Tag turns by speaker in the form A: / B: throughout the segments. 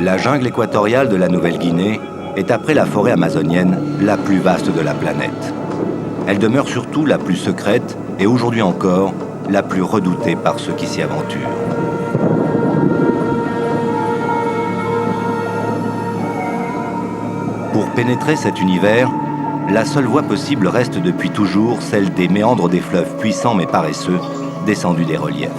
A: La jungle équatoriale de la Nouvelle-Guinée est, après la forêt amazonienne, la plus vaste de la planète. Elle demeure surtout la plus secrète et aujourd'hui encore la plus redoutée par ceux qui s'y aventurent. Pour pénétrer cet univers, la seule voie possible reste depuis toujours celle des méandres des fleuves puissants mais paresseux, descendus des reliefs.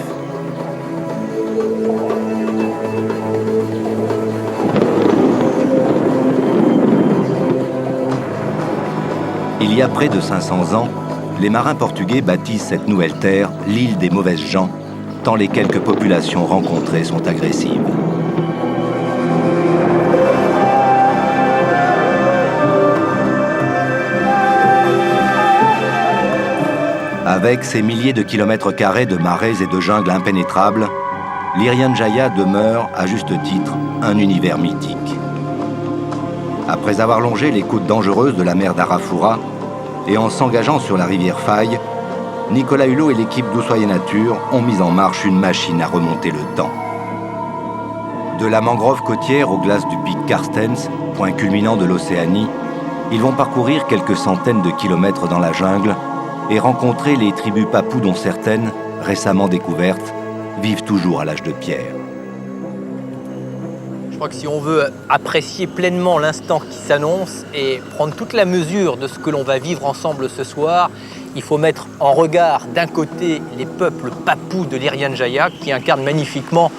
A: Il y a près de 500 ans, les marins portugais baptisent cette nouvelle terre l'île des mauvaises gens, tant les quelques populations rencontrées sont agressives. Avec ses milliers de kilomètres carrés de marais et de jungles impénétrables, l'Irian Jaya demeure, à juste titre, un univers mythique. Après avoir longé les côtes dangereuses de la mer d'Arafura et en s'engageant sur la rivière Faye, Nicolas Hulot et l'équipe d'Oussoyer Nature ont mis en marche une machine à remonter le temps. De la mangrove côtière aux glaces du pic Carstens, point culminant de l'Océanie, ils vont parcourir quelques centaines de kilomètres dans la jungle et rencontrer les tribus papous dont certaines, récemment découvertes, vivent toujours à l'âge de pierre.
B: Je crois que si on veut apprécier pleinement l'instant qui s'annonce et prendre toute la mesure de ce que l'on va vivre ensemble ce soir, il faut mettre en regard d'un côté les peuples papous de l'Irian Jaya qui incarnent magnifiquement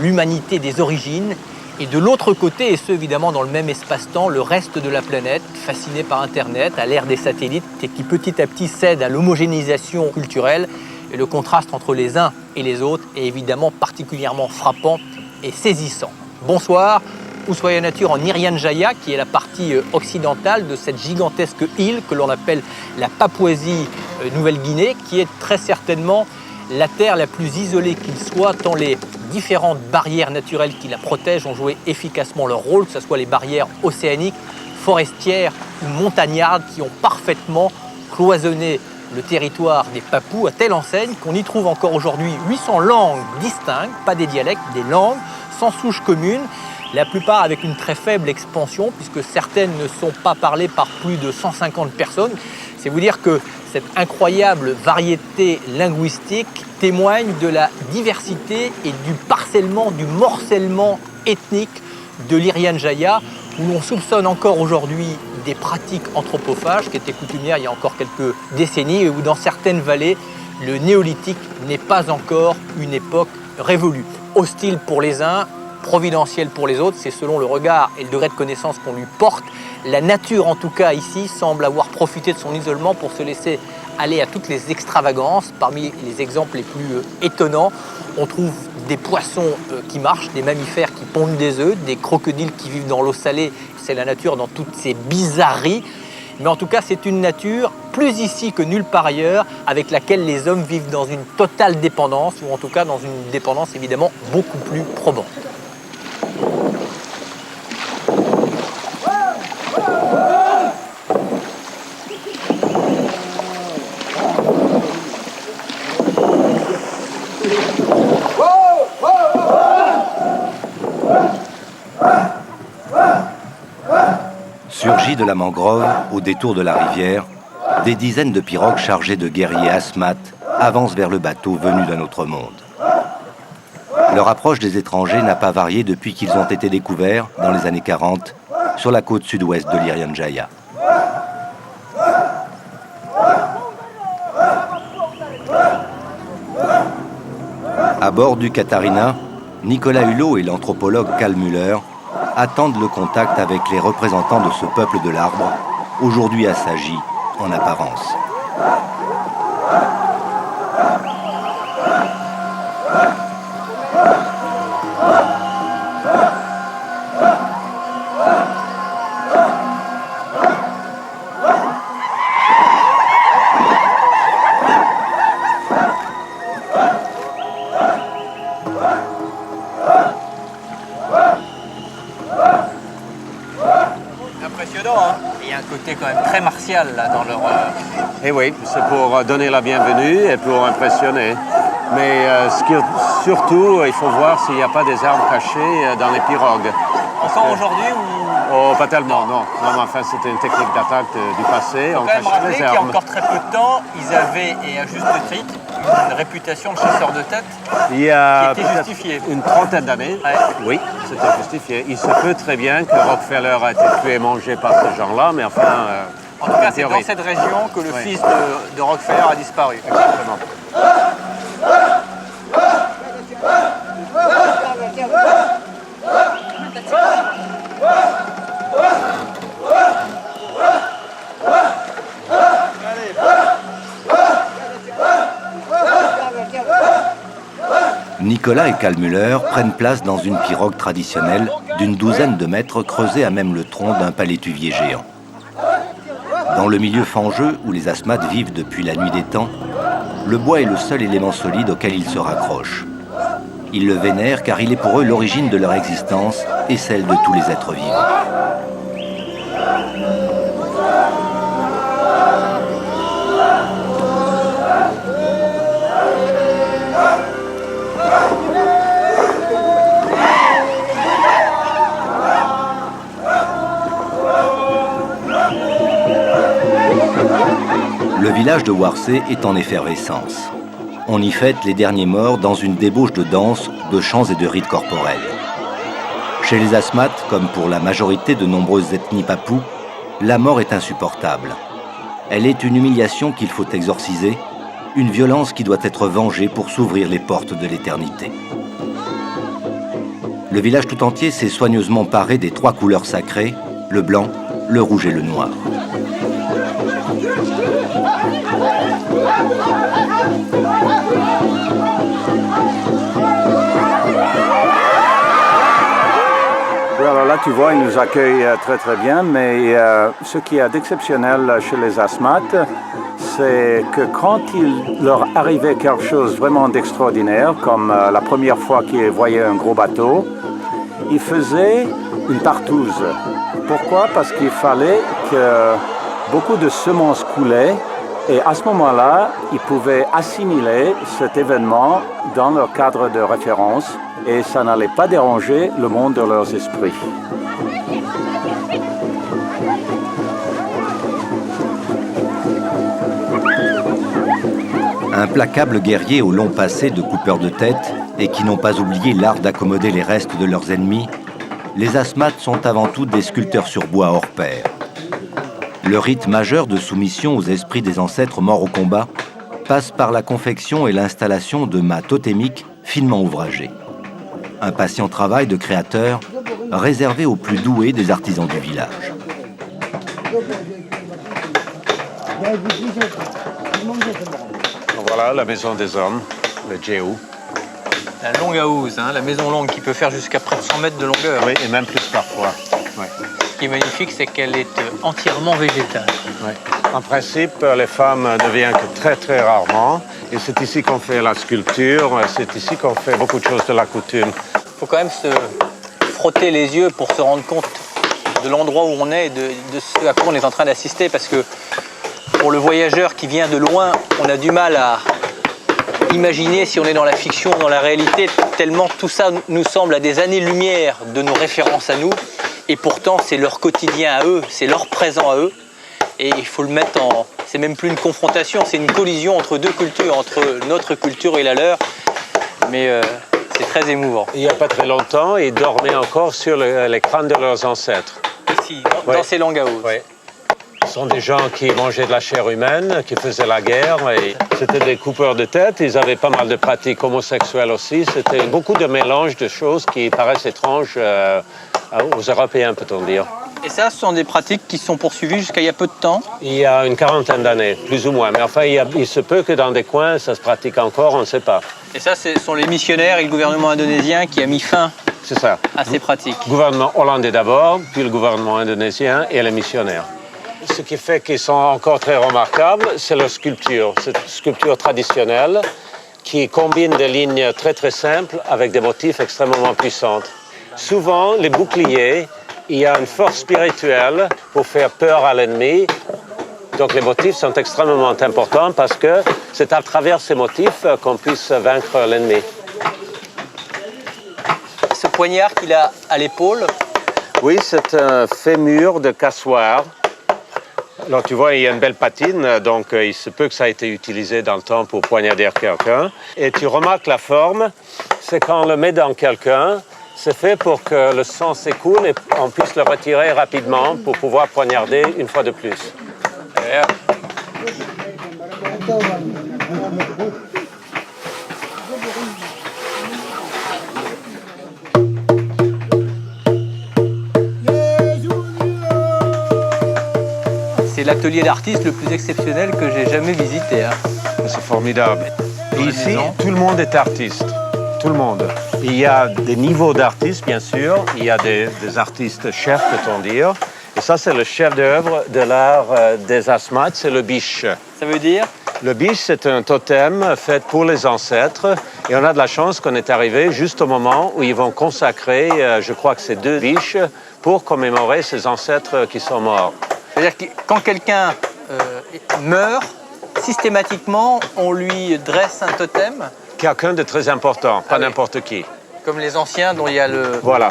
B: l'humanité des origines et de l'autre côté, et ce évidemment dans le même espace-temps, le reste de la planète, fasciné par Internet, à l'ère des satellites et qui petit à petit cède à l'homogénéisation culturelle. Et le contraste entre les uns et les autres est évidemment particulièrement frappant et saisissant. Bonsoir, Oussoyer Nature en Irian Jaya, qui est la partie occidentale de cette gigantesque île que l'on appelle la Papouasie-Nouvelle-Guinée, qui est très certainement la terre la plus isolée qu'il soit, tant les différentes barrières naturelles qui la protègent ont joué efficacement leur rôle, que ce soit les barrières océaniques, forestières ou montagnardes, qui ont parfaitement cloisonné le territoire des Papous à telle enseigne qu'on y trouve encore aujourd'hui 800 langues distinctes, pas des dialectes, des langues, sans souche commune, la plupart avec une très faible expansion, puisque certaines ne sont pas parlées par plus de 150 personnes. C'est vous dire que cette incroyable variété linguistique témoigne de la diversité et du parcellement, du morcellement ethnique de l'Irian Jaya, où l'on soupçonne encore aujourd'hui des pratiques anthropophages qui étaient coutumières il y a encore quelques décennies, et où dans certaines vallées, le néolithique n'est pas encore une époque révolue. Hostile pour les uns, providentiel pour les autres, c'est selon le regard et le degré de connaissance qu'on lui porte. La nature, en tout cas ici, semble avoir profité de son isolement pour se laisser aller à toutes les extravagances. Parmi les exemples les plus étonnants, on trouve des poissons qui marchent, des mammifères qui pondent des œufs, des crocodiles qui vivent dans l'eau salée. C'est la nature dans toutes ses bizarreries. Mais en tout cas, c'est une nature plus ici que nulle part ailleurs, avec laquelle les hommes vivent dans une totale dépendance, ou en tout cas dans une dépendance évidemment beaucoup plus probante.
A: Surgis de la mangrove, au détour de la rivière, des dizaines de pirogues chargées de guerriers asthmates avancent vers le bateau venu d'un autre monde. Leur approche des étrangers n'a pas varié depuis qu'ils ont été découverts, dans les années 40, sur la côte sud-ouest de l'Irian Jaya. À bord du Katharina, Nicolas Hulot et l'anthropologue Carl Müller attendent le contact avec les représentants de ce peuple de l'arbre, aujourd'hui assagi en apparence.
B: Il y a un côté quand même très martial là dans leur...
C: Et oui, c'est pour donner la bienvenue et pour impressionner. Mais surtout, il faut voir s'il n'y a pas des armes cachées dans les pirogues.
B: Encore aujourd'hui ou...
C: Oh, pas tellement, non. Non, enfin, c'était une technique d'attaque du passé.
B: On cachait les armes. Il y a encore très peu de temps, ils avaient, et à juste titre, une réputation de chasseurs de tête
C: qui était
B: justifiée.
C: Une trentaine d'années, ouais. Oui, c'était justifié. Il se peut très bien que Rockefeller a été tué et mangé par ces gens-là, mais enfin...
B: en tout cas, c'est dans cette région que le fils de Rockefeller a disparu.
C: Exactement.
A: Nicolas et Carl Müller prennent place dans une pirogue traditionnelle d'une douzaine de mètres creusée à même le tronc d'un palétuvier géant. Dans le milieu fangeux où les asthmates vivent depuis la nuit des temps, le bois est le seul élément solide auquel ils se raccrochent. Ils le vénèrent car il est pour eux l'origine de leur existence et celle de tous les êtres vivants. Le village de Warsé est en effervescence. On y fête les derniers morts dans une débauche de danse, de chants et de rites corporels. Chez les asthmates, comme pour la majorité de nombreuses ethnies papoues, la mort est insupportable. Elle est une humiliation qu'il faut exorciser, une violence qui doit être vengée pour s'ouvrir les portes de l'éternité. Le village tout entier s'est soigneusement paré des trois couleurs sacrées, le blanc, le rouge et le noir.
D: Oui, alors là, tu vois, ils nous accueillent très bien, mais ce qui est d'exceptionnel chez les asthmates, c'est que quand il leur arrivait quelque chose vraiment d'extraordinaire, comme la première fois qu'ils voyaient un gros bateau, ils faisaient une partouze. Pourquoi? Parce qu'il fallait que beaucoup de semences coulaient, et à ce moment-là, ils pouvaient assimiler cet événement dans leur cadre de référence et ça n'allait pas déranger le monde de leurs esprits.
A: Implacables guerriers au long passé de coupeurs de tête et qui n'ont pas oublié l'art d'accommoder les restes de leurs ennemis, les asthmates sont avant tout des sculpteurs sur bois hors pair. Le rite majeur de soumission aux esprits des ancêtres morts au combat passe par la confection et l'installation de mâts totémiques finement ouvragés. Un patient travail de créateur réservé aux plus doués des artisans du village.
C: Voilà la maison des hommes, le Jéhu.
B: La longue house, hein, la maison longue qui peut faire jusqu'à près de 100 mètres de longueur.
C: Oui, et même plus parfois. Ouais.
B: Ce qui est magnifique, c'est qu'elle est entièrement végétale.
C: Ouais. En principe, les femmes ne viennent que très rarement. Et c'est ici qu'on fait la sculpture, c'est ici qu'on fait beaucoup de choses de la coutume.
B: Il faut quand même se frotter les yeux pour se rendre compte de l'endroit où on est et de ce à quoi on est en train d'assister. Parce que pour le voyageur qui vient de loin, on a du mal à imaginer si on est dans la fiction ou dans la réalité, tellement tout ça nous semble à des années-lumière de nos références à nous. Et pourtant, c'est leur quotidien à eux, c'est leur présent à eux. Et il faut le mettre en... C'est même plus une confrontation, c'est une collision entre deux cultures, entre notre culture et la leur. Mais C'est très émouvant.
C: Il n'y a pas très longtemps, ils dormaient encore sur les crânes de leurs ancêtres.
B: Ici, dans ces longaos.
C: Oui. Ce sont des gens qui mangeaient de la chair humaine, qui faisaient la guerre. Et c'était des coupeurs de tête. Ils avaient pas mal de pratiques homosexuelles aussi. C'était beaucoup de mélanges de choses qui paraissent étranges aux Européens, peut-on dire.
B: Et ça, ce sont des pratiques qui sont poursuivies jusqu'à il y a peu de temps?
C: Il y a une quarantaine d'années, plus ou moins. Mais enfin, il se peut que dans des coins, ça se pratique encore, on ne sait pas.
B: Et ça, ce sont les missionnaires et le gouvernement indonésien qui a mis fin
C: C'est ça.
B: à ces pratiques.
C: Le gouvernement hollandais d'abord, puis le gouvernement indonésien et les missionnaires. Ce qui fait qu'ils sont encore très remarquables, c'est leur sculpture. C'est une sculpture traditionnelle qui combine des lignes très très simples avec des motifs extrêmement puissants. Souvent, les boucliers, il y a une force spirituelle pour faire peur à l'ennemi. Donc les motifs sont extrêmement importants parce que c'est à travers ces motifs qu'on puisse vaincre l'ennemi.
B: Ce poignard qu'il a à l'épaule,
C: Oui, c'est un fémur de cassoir. Alors tu vois, il y a une belle patine, donc il se peut que ça a été utilisé dans le temps pour poignarder quelqu'un. Et tu remarques la forme, c'est quand on le met dans quelqu'un, c'est fait pour que le sang s'écoule et on puisse le retirer rapidement pour pouvoir poignarder une fois de plus.
B: c'est l'atelier d'artiste le plus exceptionnel que j'ai jamais visité.
C: C'est formidable. Et ici,
B: maison.
C: tout le monde est artiste. Tout le monde. Il y a des niveaux d'artistes, bien sûr. Il y a des artistes chefs, peut-on dire. Et ça, c'est le chef-d'œuvre de l'art des Asmat, c'est le biche.
B: Ça veut dire?
C: Le biche, c'est un totem fait pour les ancêtres. Et on a de la chance qu'on est arrivé juste au moment où ils vont consacrer, je crois que c'est 2 biches, pour commémorer ces ancêtres qui sont morts.
B: C'est-à-dire que quand quelqu'un meurt, systématiquement, on lui dresse un totem,
C: Quelqu'un de très important, pas
B: oui.
C: n'importe qui.
B: comme les anciens dont il y a
C: Voilà,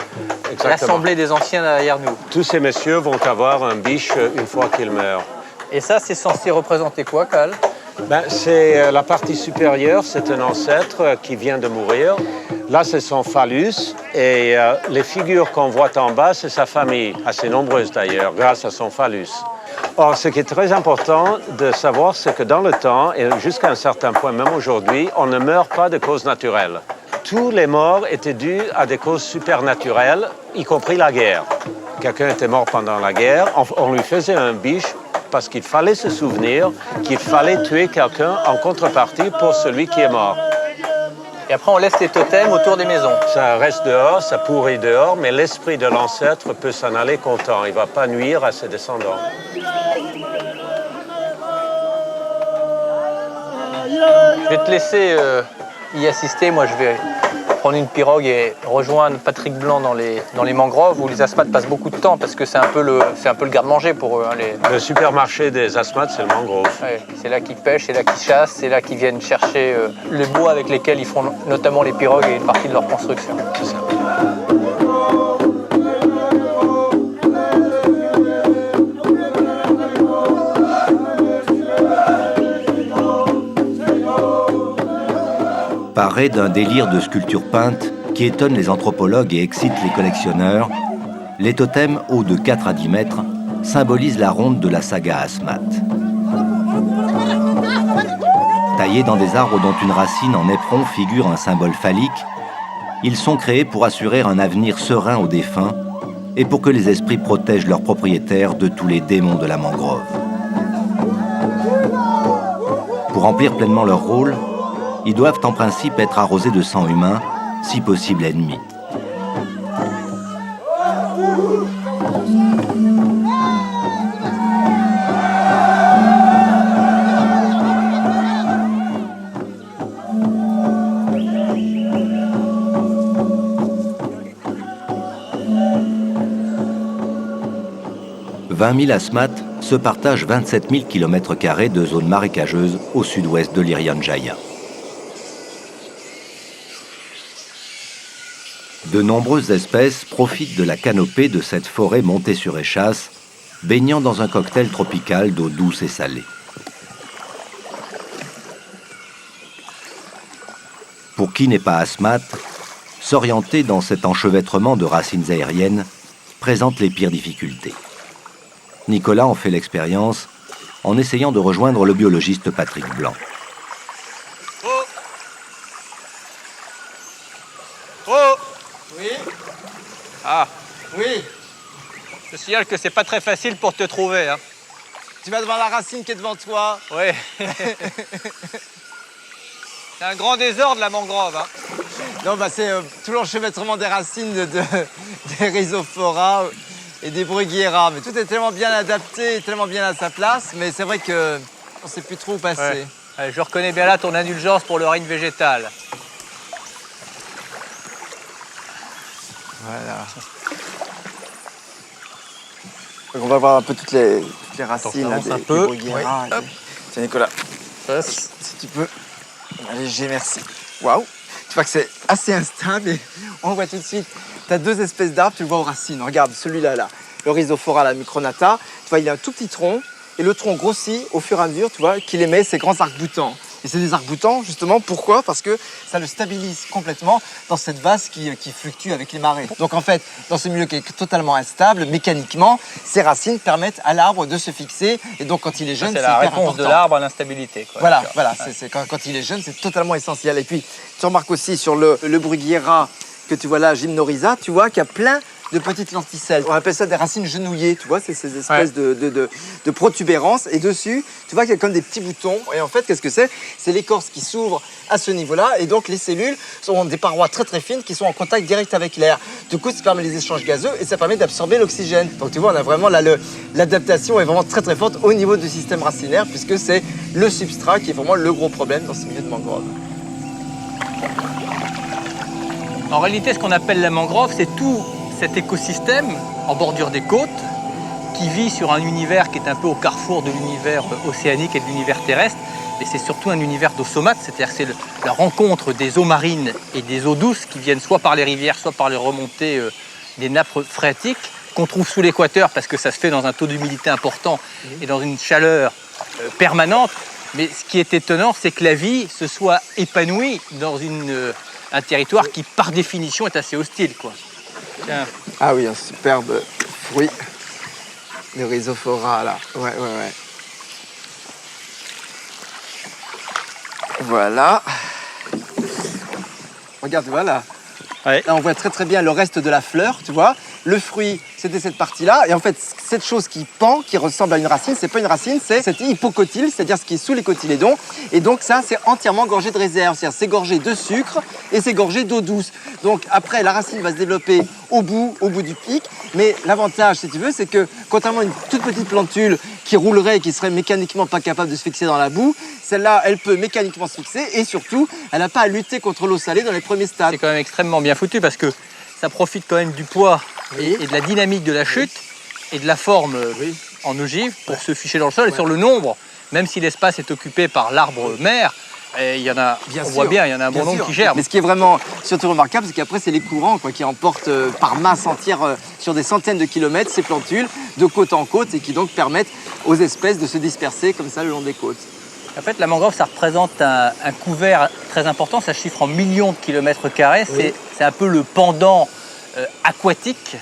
C: exactement.
B: l'assemblée des anciens derrière nous.
C: Tous ces messieurs vont avoir un biche une fois qu'ils meurent.
B: Et ça, c'est censé représenter quoi, Cal?
C: C'est la partie supérieure, c'est un ancêtre qui vient de mourir. Là, c'est son phallus. Et les figures qu'on voit en bas, c'est sa famille, assez nombreuse d'ailleurs, grâce à son phallus. Or, ce qui est très important de savoir, c'est que dans le temps, et jusqu'à un certain point, même aujourd'hui, on ne meurt pas de causes naturelles. Tous les morts étaient dus à des causes supernaturelles, y compris la guerre. Quelqu'un était mort pendant la guerre, on lui faisait un biche parce qu'il fallait se souvenir qu'il fallait tuer quelqu'un en contrepartie pour celui qui est mort.
B: Et après, on laisse les totems autour des maisons.
C: Ça reste dehors, ça pourrit dehors, mais l'esprit de l'ancêtre peut s'en aller content. Il ne va pas nuire à ses descendants.
B: Je vais te laisser y assister. Moi, je vais prendre une pirogue et rejoindre Patrick Blanc dans les mangroves où les Asmat passent beaucoup de temps parce que c'est un peu le garde-manger pour eux.
C: Le supermarché des Asmat, c'est le mangrove.
B: Ouais, c'est là qu'ils pêchent, c'est là qu'ils chassent, c'est là qu'ils viennent chercher le bois avec lesquels ils font notamment les pirogues et une partie de leur construction.
C: C'est ça.
A: Paré d'un délire de sculpture peinte qui étonne les anthropologues et excite les collectionneurs, les totems hauts de 4 à 10 mètres symbolisent la ronde de la saga Asmat. Taillés dans des arbres dont une racine en éperon figure un symbole phallique, ils sont créés pour assurer un avenir serein aux défunts et pour que les esprits protègent leurs propriétaires de tous les démons de la mangrove. Pour remplir pleinement leur rôle, ils doivent en principe être arrosés de sang humain, si possible ennemi. « 20 000 Asmat se partagent 27 000 km² de zones marécageuses au sud-ouest de l'Irian Jaya. De nombreuses espèces profitent de la canopée de cette forêt montée sur échasse, baignant dans un cocktail tropical d'eau douce et salée. Pour qui n'est pas Asmat, s'orienter dans cet enchevêtrement de racines aériennes présente les pires difficultés. Nicolas en fait l'expérience en essayant de rejoindre le biologiste Patrick Blanc.
B: Oh! Oh!
E: Oui,
B: Ah,
E: oui.
B: je te signale que c'est pas très facile pour te trouver. Hein.
E: Tu vas devant la racine qui est devant toi.
B: Oui. C'est un grand désordre, la mangrove. Hein.
E: Non, bah c'est tout l'enchevêtrement des racines des Rhizophora et des Bruguiera. Mais tout est tellement bien adapté, tellement bien à sa place. Mais c'est vrai qu'on ne sait plus trop où passer.
B: Ouais. Ouais, je reconnais bien là ton indulgence pour le règne végétal.
E: Voilà. Donc on va voir un peu toutes les racines là,
B: avance un peu.
E: Bruguiera.
B: Oui. Hop.
E: Tiens Nicolas,
B: Hop.
E: si tu peux. Léger, merci. Waouh. Tu vois que c'est assez instable et on voit tout de suite. Tu as deux espèces d'arbres, tu le vois aux racines. Regarde celui-là, là, le Rhizophora, la micronata. Tu vois, il a un tout petit tronc et le tronc grossit au fur et à mesure, tu vois, qu'il émet ses grands arcs-boutants. Et c'est des arcs-boutants, justement, pourquoi? Parce que ça le stabilise complètement dans cette vase qui fluctue avec les marées. Donc en fait, dans ce milieu qui est totalement instable, mécaniquement, ces racines permettent à l'arbre de se fixer. Et donc quand il est jeune,
B: C'est
E: c'est
B: la
E: hyper
B: réponse de
E: important.
B: l'arbre à l'instabilité. Quoi.
E: Voilà,
B: D'accord.
E: voilà.
B: Ouais.
E: Quand il est jeune, c'est totalement essentiel. Et puis, tu remarques aussi sur le Bruguiera que tu vois là, Gymnorrhiza, tu vois qu'il y a plein de petites lenticelles. On appelle ça des racines genouillées, tu vois, c'est ces espèces de protubérances. Et dessus, tu vois qu'il y a comme des petits boutons. Et en fait, qu'est-ce que c'est? C'est l'écorce qui s'ouvre à ce niveau-là. Et donc, les cellules sont des parois très très fines qui sont en contact direct avec l'air. Du coup, ça permet les échanges gazeux et ça permet d'absorber l'oxygène. Donc, tu vois, on a vraiment là, l'adaptation est vraiment très très forte au niveau du système racinaire puisque c'est le substrat qui est vraiment le gros problème dans ce milieu de mangrove.
B: En réalité, ce qu'on appelle la mangrove, c'est tout cet écosystème en bordure des côtes qui vit sur un univers qui est un peu au carrefour de l'univers océanique et de l'univers terrestre. Mais c'est surtout un univers d'eau saumâtre, c'est-à-dire que c'est la rencontre des eaux marines et des eaux douces qui viennent soit par les rivières, soit par les remontées des nappes phréatiques qu'on trouve sous l'équateur parce que ça se fait dans un taux d'humidité important et dans une chaleur permanente. Mais ce qui est étonnant, c'est que la vie se soit épanouie dans un territoire qui, par définition, est assez hostile, quoi. Tiens.
E: Ah oui, un superbe fruit, le Rhizophora là. Ouais. Voilà. Regarde, tu vois là.
B: Ouais.
E: Là, on voit très très bien le reste de la fleur, tu vois. Le fruit, c'était cette partie-là. Et en fait, cette chose qui pend, qui ressemble à une racine, c'est pas une racine, c'est cette hypocotyle, c'est-à-dire ce qui est sous les cotylédons. Et donc ça, c'est entièrement gorgé de réserve. C'est-à-dire c'est gorgé de sucre et c'est gorgé d'eau douce. Donc après, la racine va se développer au bout du pic. Mais l'avantage, si tu veux, c'est que contrairement à une toute petite plantule qui roulerait et qui serait mécaniquement pas capable de se fixer dans la boue, celle-là, elle peut mécaniquement se fixer et surtout, elle n'a pas à lutter contre l'eau salée dans les premiers stades.
B: C'est quand même extrêmement bien foutu parce que ça profite quand même du poids et de la dynamique de la chute et de la forme en ogive pour se ficher dans le sol et sur le nombre, même si l'espace est occupé par l'arbre mère, il y en a, voit bien, il y en a un bon nombre qui gèrent.
E: Mais ce qui est vraiment surtout remarquable, c'est qu'après, c'est les courants qui emportent par masse entière sur des centaines de kilomètres ces plantules de côte en côte et qui donc permettent aux espèces de se disperser comme ça le long des côtes.
B: En fait, la mangrove, ça représente un couvert très important, ça chiffre en millions de kilomètres carrés.
E: Oui.
B: C'est un peu le pendant aquatique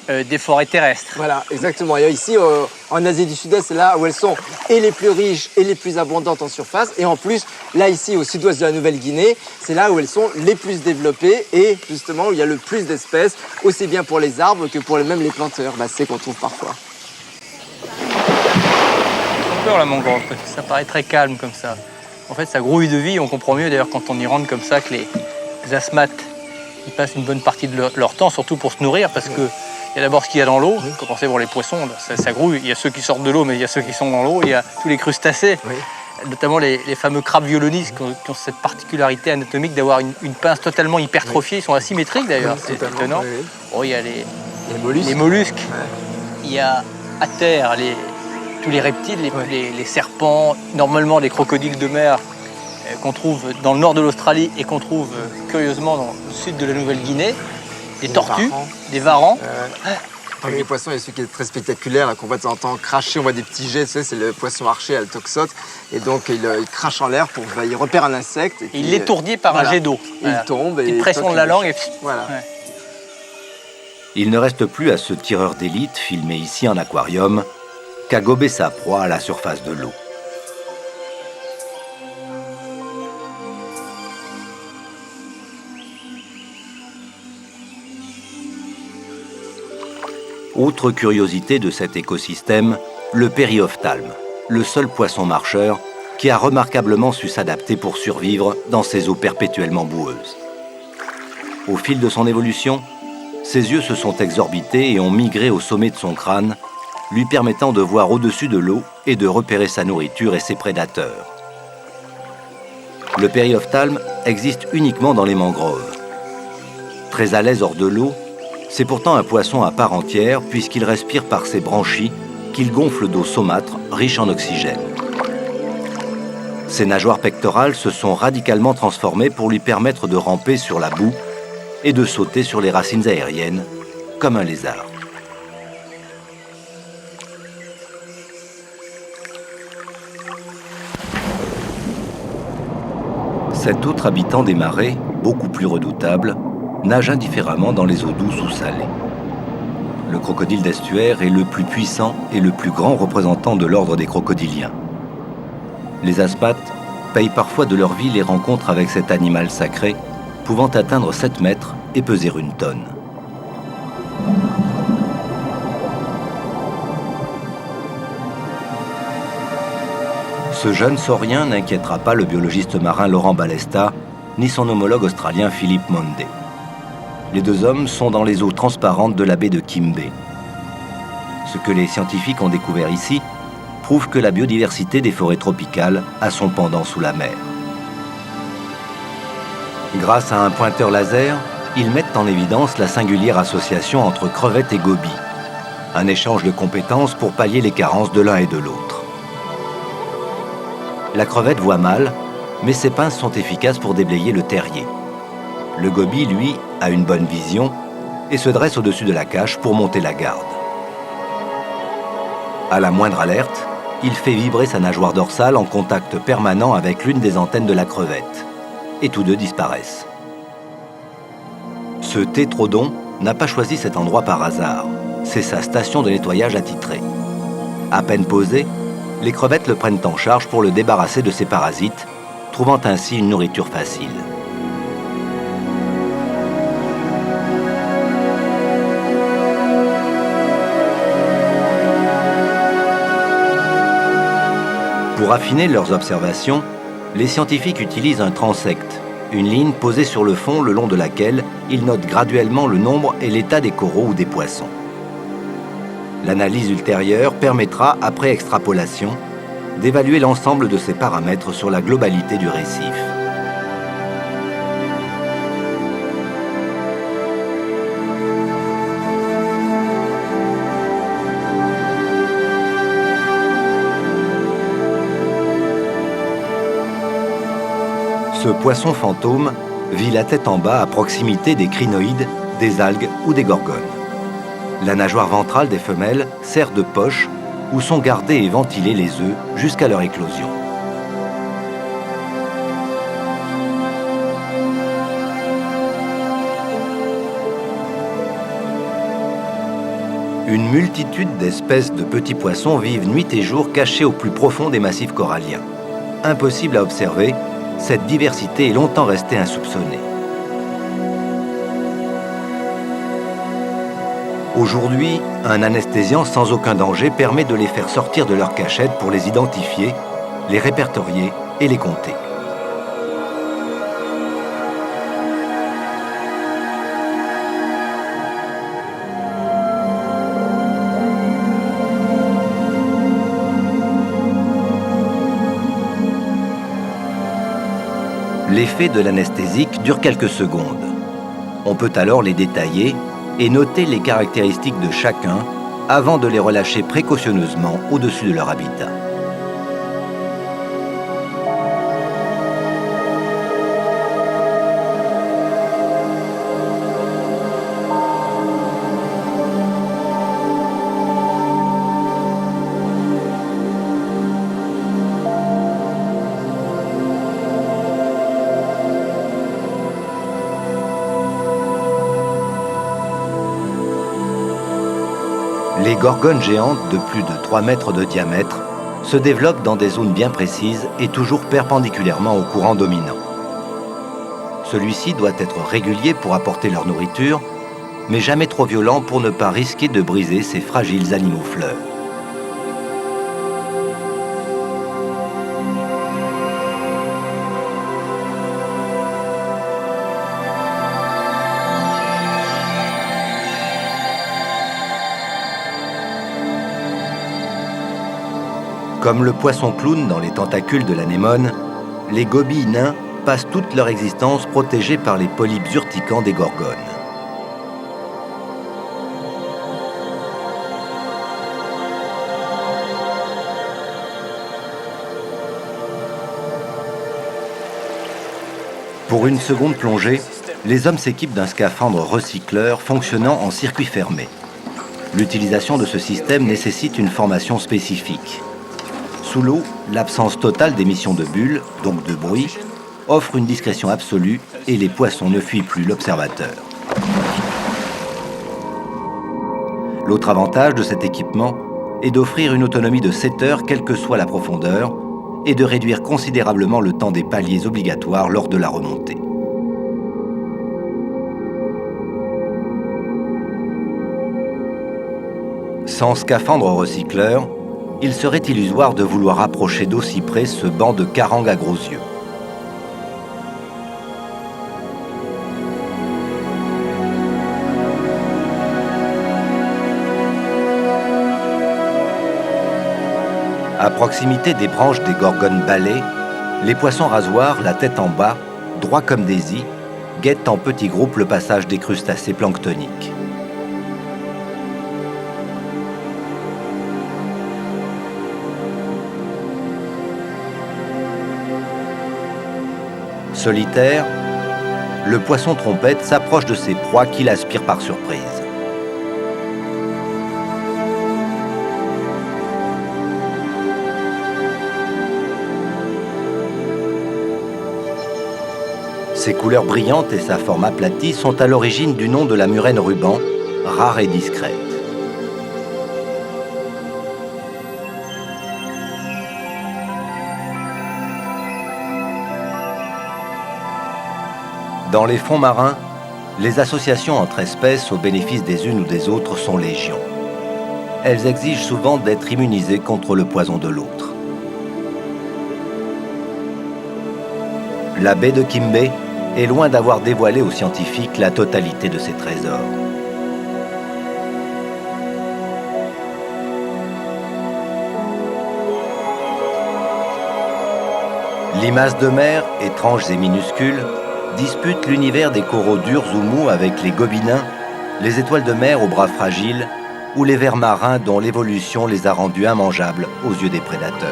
B: des forêts terrestres.
E: Voilà, exactement. Et ici, en Asie du Sud-Est, c'est là où elles sont et les plus riches et les plus abondantes en surface. Et en plus, là, ici, au sud-ouest de la Nouvelle-Guinée, c'est là où elles sont les plus développées et justement où il y a le plus d'espèces, aussi bien pour les arbres que pour même les planteurs, c'est qu'on trouve parfois.
B: Peur la mangrove, ça paraît très calme comme ça. En fait, ça grouille de vie. On comprend mieux d'ailleurs quand on y rentre comme ça que les asthmates ils passent une bonne partie de leur temps, surtout pour se nourrir, parce que il y a d'abord ce qu'il y a dans l'eau. Quand on sait pour les poissons, ça grouille. Il y a ceux qui sortent de l'eau, mais il y a ceux qui sont dans l'eau. Il y a tous les crustacés, notamment les fameux crabes violonistes qui ont cette particularité anatomique d'avoir une pince totalement hypertrophiée. Ils sont asymétriques d'ailleurs, c'est étonnant. Oh, il y a les mollusques. Il y a à terre tous les reptiles, les serpents, normalement les crocodiles de mer qu'on trouve dans le nord de l'Australie et qu'on trouve curieusement dans le sud de la Nouvelle-Guinée, des tortues, des varans.
E: Parmi les poissons, il y a celui qui est très spectaculaire, là, qu'on voit de temps en temps cracher, on voit des petits jets, tu sais, c'est le poisson archer, altoxote. Et donc, il crache en l'air pour, il repère un insecte. Et
B: il l'étourdit par un jet d'eau.
E: Il tombe.
B: Petite pression de la langue et...
E: Voilà.
B: Ouais.
A: Il ne reste plus à ce tireur d'élite, filmé ici en aquarium, qu'à gober sa proie à la surface de l'eau. Autre curiosité de cet écosystème, le périophtalme, le seul poisson marcheur qui a remarquablement su s'adapter pour survivre dans ces eaux perpétuellement boueuses. Au fil de son évolution, ses yeux se sont exorbités et ont migré au sommet de son crâne, lui permettant de voir au-dessus de l'eau et de repérer sa nourriture et ses prédateurs. Le périophtalme existe uniquement dans les mangroves. Très à l'aise hors de l'eau, c'est pourtant un poisson à part entière puisqu'il respire par ses branchies qu'il gonfle d'eau saumâtre riche en oxygène. Ses nageoires pectorales se sont radicalement transformées pour lui permettre de ramper sur la boue et de sauter sur les racines aériennes comme un lézard. Cet autre habitant des marais, beaucoup plus redoutable, nage indifféremment dans les eaux douces ou salées. Le crocodile d'estuaire est le plus puissant et le plus grand représentant de l'ordre des crocodiliens. Les aspates payent parfois de leur vie les rencontres avec cet animal sacré, pouvant atteindre 7 mètres et peser 1 tonne. Ce jeune saurien n'inquiétera pas le biologiste marin Laurent Balesta, ni son homologue australien Philippe Monde. Les 2 hommes sont dans les eaux transparentes de la baie de Kimbe. Ce que les scientifiques ont découvert ici prouve que la biodiversité des forêts tropicales a son pendant sous la mer. Grâce à un pointeur laser, ils mettent en évidence la singulière association entre crevettes et gobies, un échange de compétences pour pallier les carences de l'un et de l'autre. La crevette voit mal, mais ses pinces sont efficaces pour déblayer le terrier. Le gobie, lui, a une bonne vision et se dresse au-dessus de la cache pour monter la garde. À la moindre alerte, il fait vibrer sa nageoire dorsale en contact permanent avec l'une des antennes de la crevette. Et tous 2 disparaissent. Ce tétrodon n'a pas choisi cet endroit par hasard. C'est sa station de nettoyage attitrée. À peine posé, les crevettes le prennent en charge pour le débarrasser de ses parasites, trouvant ainsi une nourriture facile. Pour affiner leurs observations, les scientifiques utilisent un transect, une ligne posée sur le fond le long de laquelle ils notent graduellement le nombre et l'état des coraux ou des poissons. L'analyse ultérieure permettra, après extrapolation, d'évaluer l'ensemble de ces paramètres sur la globalité du récif. Ce poisson fantôme vit la tête en bas à proximité des crinoïdes, des algues ou des gorgones. La nageoire ventrale des femelles sert de poche où sont gardés et ventilés les œufs jusqu'à leur éclosion. Une multitude d'espèces de petits poissons vivent nuit et jour cachés au plus profond des massifs coralliens. Impossible à observer, cette diversité est longtemps restée insoupçonnée. Aujourd'hui, un anesthésiant sans aucun danger permet de les faire sortir de leur cachette pour les identifier, les répertorier et les compter. L'effet de l'anesthésique dure quelques secondes. On peut alors les détailler et noter les caractéristiques de chacun avant de les relâcher précautionneusement au-dessus de leur habitat. Les gorgones géantes de plus de 3 mètres de diamètre se développent dans des zones bien précises et toujours perpendiculairement au courant dominant. Celui-ci doit être régulier pour apporter leur nourriture, mais jamais trop violent pour ne pas risquer de briser ces fragiles animaux fleurs. Comme le poisson clown dans les tentacules de l'anémone, les gobies nains passent toute leur existence protégés par les polypes urticants des gorgones. Pour une seconde plongée, les hommes s'équipent d'un scaphandre recycleur fonctionnant en circuit fermé. L'utilisation de ce système nécessite une formation spécifique. Sous l'eau, l'absence totale d'émissions de bulles, donc de bruit, offre une discrétion absolue et les poissons ne fuient plus l'observateur. L'autre avantage de cet équipement est d'offrir une autonomie de 7 heures quelle que soit la profondeur et de réduire considérablement le temps des paliers obligatoires lors de la remontée. Sans scaphandre recycleur, il serait illusoire de vouloir approcher d'aussi près ce banc de carangues à gros yeux. À proximité des branches des gorgones balais, les poissons rasoirs, la tête en bas, droits comme des i, guettent en petits groupes le passage des crustacés planctoniques. Solitaire, le poisson trompette s'approche de ses proies qu'il aspire par surprise. Ses couleurs brillantes et sa forme aplatie sont à l'origine du nom de la murène ruban, rare et discrète. Dans les fonds marins, les associations entre espèces au bénéfice des unes ou des autres sont légion. Elles exigent souvent d'être immunisées contre le poison de l'autre. La baie de Kimbe est loin d'avoir dévoilé aux scientifiques la totalité de ses trésors. Limaces de mer, étranges et minuscules, disputent l'univers des coraux durs ou mous avec les gobelins, les étoiles de mer aux bras fragiles ou les vers marins dont l'évolution les a rendus immangeables aux yeux des prédateurs.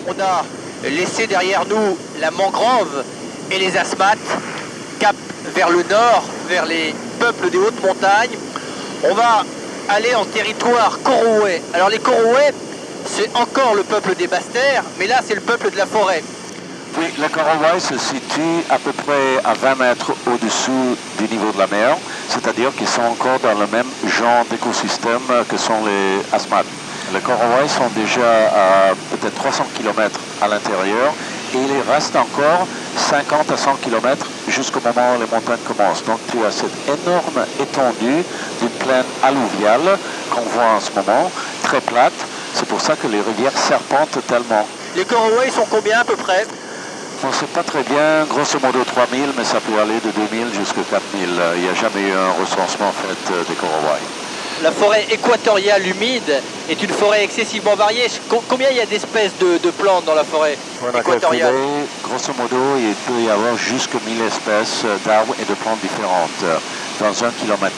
B: On a laissé derrière nous la mangrove et les asmates, cap vers le nord, vers les peuples des hautes montagnes. On va aller en territoire Corowe. Alors les Corowe, c'est encore le peuple des Basses-Terres, mais là c'est le peuple de la forêt.
F: Oui, les Corowe se situent à peu près à 20 mètres au-dessous du niveau de la mer, c'est-à-dire qu'ils sont encore dans le même genre d'écosystème que sont les asmates. Les Corowe sont déjà à peut-être 300 km à l'intérieur et il reste encore 50 à 100 km jusqu'au moment où les montagnes commencent. Donc tu as cette énorme étendue d'une plaine alluviale qu'on voit en ce moment, très plate. C'est pour ça que les rivières serpentent tellement.
B: Les Corowe, ils sont combien à peu près?
F: On ne sait pas très bien, grosso modo 3000, mais ça peut aller de 2000 jusqu'à 4000. Il n'y a jamais eu un recensement fait des Corowe.
B: La forêt équatoriale humide est une forêt excessivement variée. Combien il y a d'espèces de plantes dans la forêt équatoriale?
F: Grosso modo, il peut y avoir jusqu'à 1000 espèces d'arbres et de plantes différentes dans 1 km².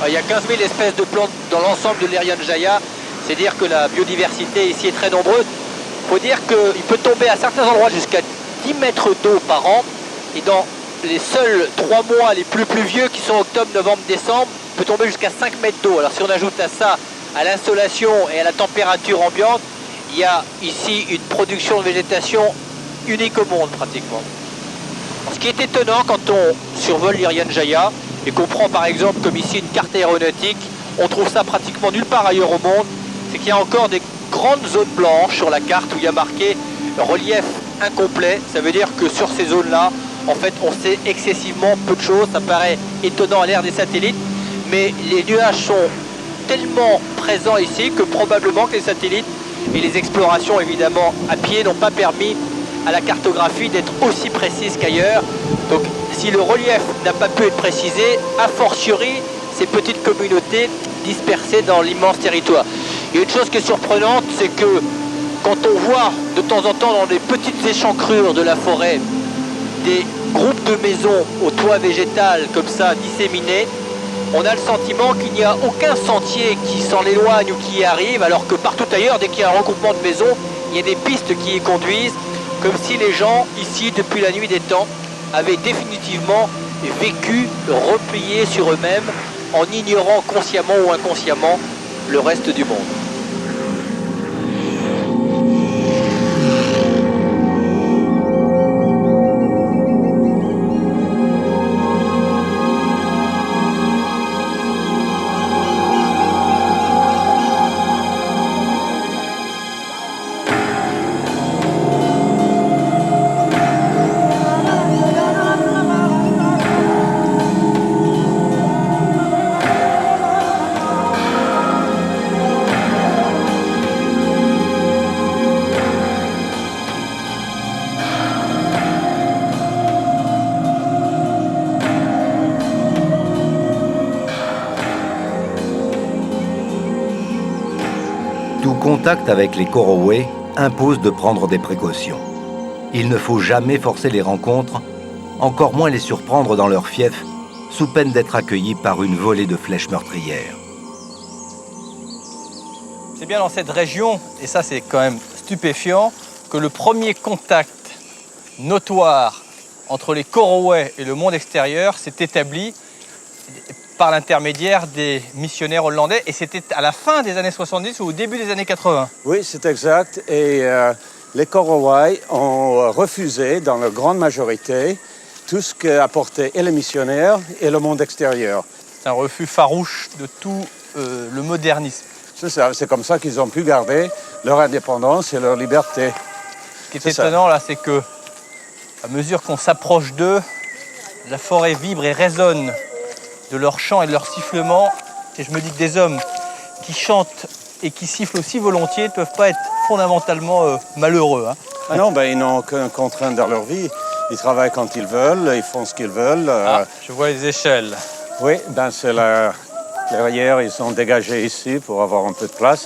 B: Il y a 15 000 espèces de plantes dans l'ensemble de l'Irian Jaya. C'est dire que la biodiversité ici est très nombreuse. Il faut dire qu'il peut tomber à certains endroits jusqu'à 10 mètres d'eau par an. Et dans les seuls 3 mois les plus pluvieux, qui sont octobre, novembre, décembre, peut tomber jusqu'à 5 mètres d'eau. Alors si on ajoute à ça, à l'insolation et à la température ambiante, il y a ici une production de végétation unique au monde pratiquement. Alors, ce qui est étonnant quand on survole l'Irian Jaya et qu'on prend par exemple comme ici une carte aéronautique, on trouve ça pratiquement nulle part ailleurs au monde, c'est qu'il y a encore des grandes zones blanches sur la carte où il y a marqué relief incomplet. Ça veut dire que sur ces zones-là, en fait, on sait excessivement peu de choses. Ça paraît étonnant à l'ère des satellites, mais les nuages sont tellement présents ici que probablement que les satellites et les explorations évidemment à pied n'ont pas permis à la cartographie d'être aussi précise qu'ailleurs. Donc si le relief n'a pas pu être précisé, a fortiori ces petites communautés dispersées dans l'immense territoire. Il y a une chose qui est surprenante, c'est que quand on voit de temps en temps dans des petites échancrures de la forêt des groupes de maisons au toit végétal comme ça disséminés, on a le sentiment qu'il n'y a aucun sentier qui s'en éloigne ou qui y arrive, alors que partout ailleurs, dès qu'il y a un regroupement de maisons, il y a des pistes qui y conduisent, comme si les gens ici, depuis la nuit des temps, avaient définitivement vécu repliés sur eux-mêmes en ignorant consciemment ou inconsciemment le reste du monde.
A: Tout contact avec les Korowe impose de prendre des précautions. Il ne faut jamais forcer les rencontres, encore moins les surprendre dans leur fief, sous peine d'être accueillis par une volée de flèches meurtrières.
B: C'est bien dans cette région, et ça c'est quand même stupéfiant, que le premier contact notoire entre les Korowe et le monde extérieur s'est établi par l'intermédiaire des missionnaires hollandais, et c'était à la fin des années 70 ou au début des années 80.
C: Oui, c'est exact. Et les Korowe ont refusé, dans leur grande majorité, tout ce qu'apportaient et les missionnaires et le monde extérieur.
B: C'est un refus farouche de tout le modernisme.
C: C'est ça, c'est comme ça qu'ils ont pu garder leur indépendance et leur liberté.
B: Ce qui est étonnant là, c'est que à mesure qu'on s'approche d'eux, la forêt vibre et résonne de leurs chants et de leurs sifflements. Et je me dis que des hommes qui chantent et qui sifflent aussi volontiers ne peuvent pas être fondamentalement malheureux. Hein.
C: Ah non, ben, ils n'ont aucune contrainte dans leur vie. Ils travaillent quand ils veulent, ils font ce qu'ils veulent.
B: Je vois les échelles.
C: Oui, ben, c'est derrière, ils sont dégagés ici pour avoir un peu de place.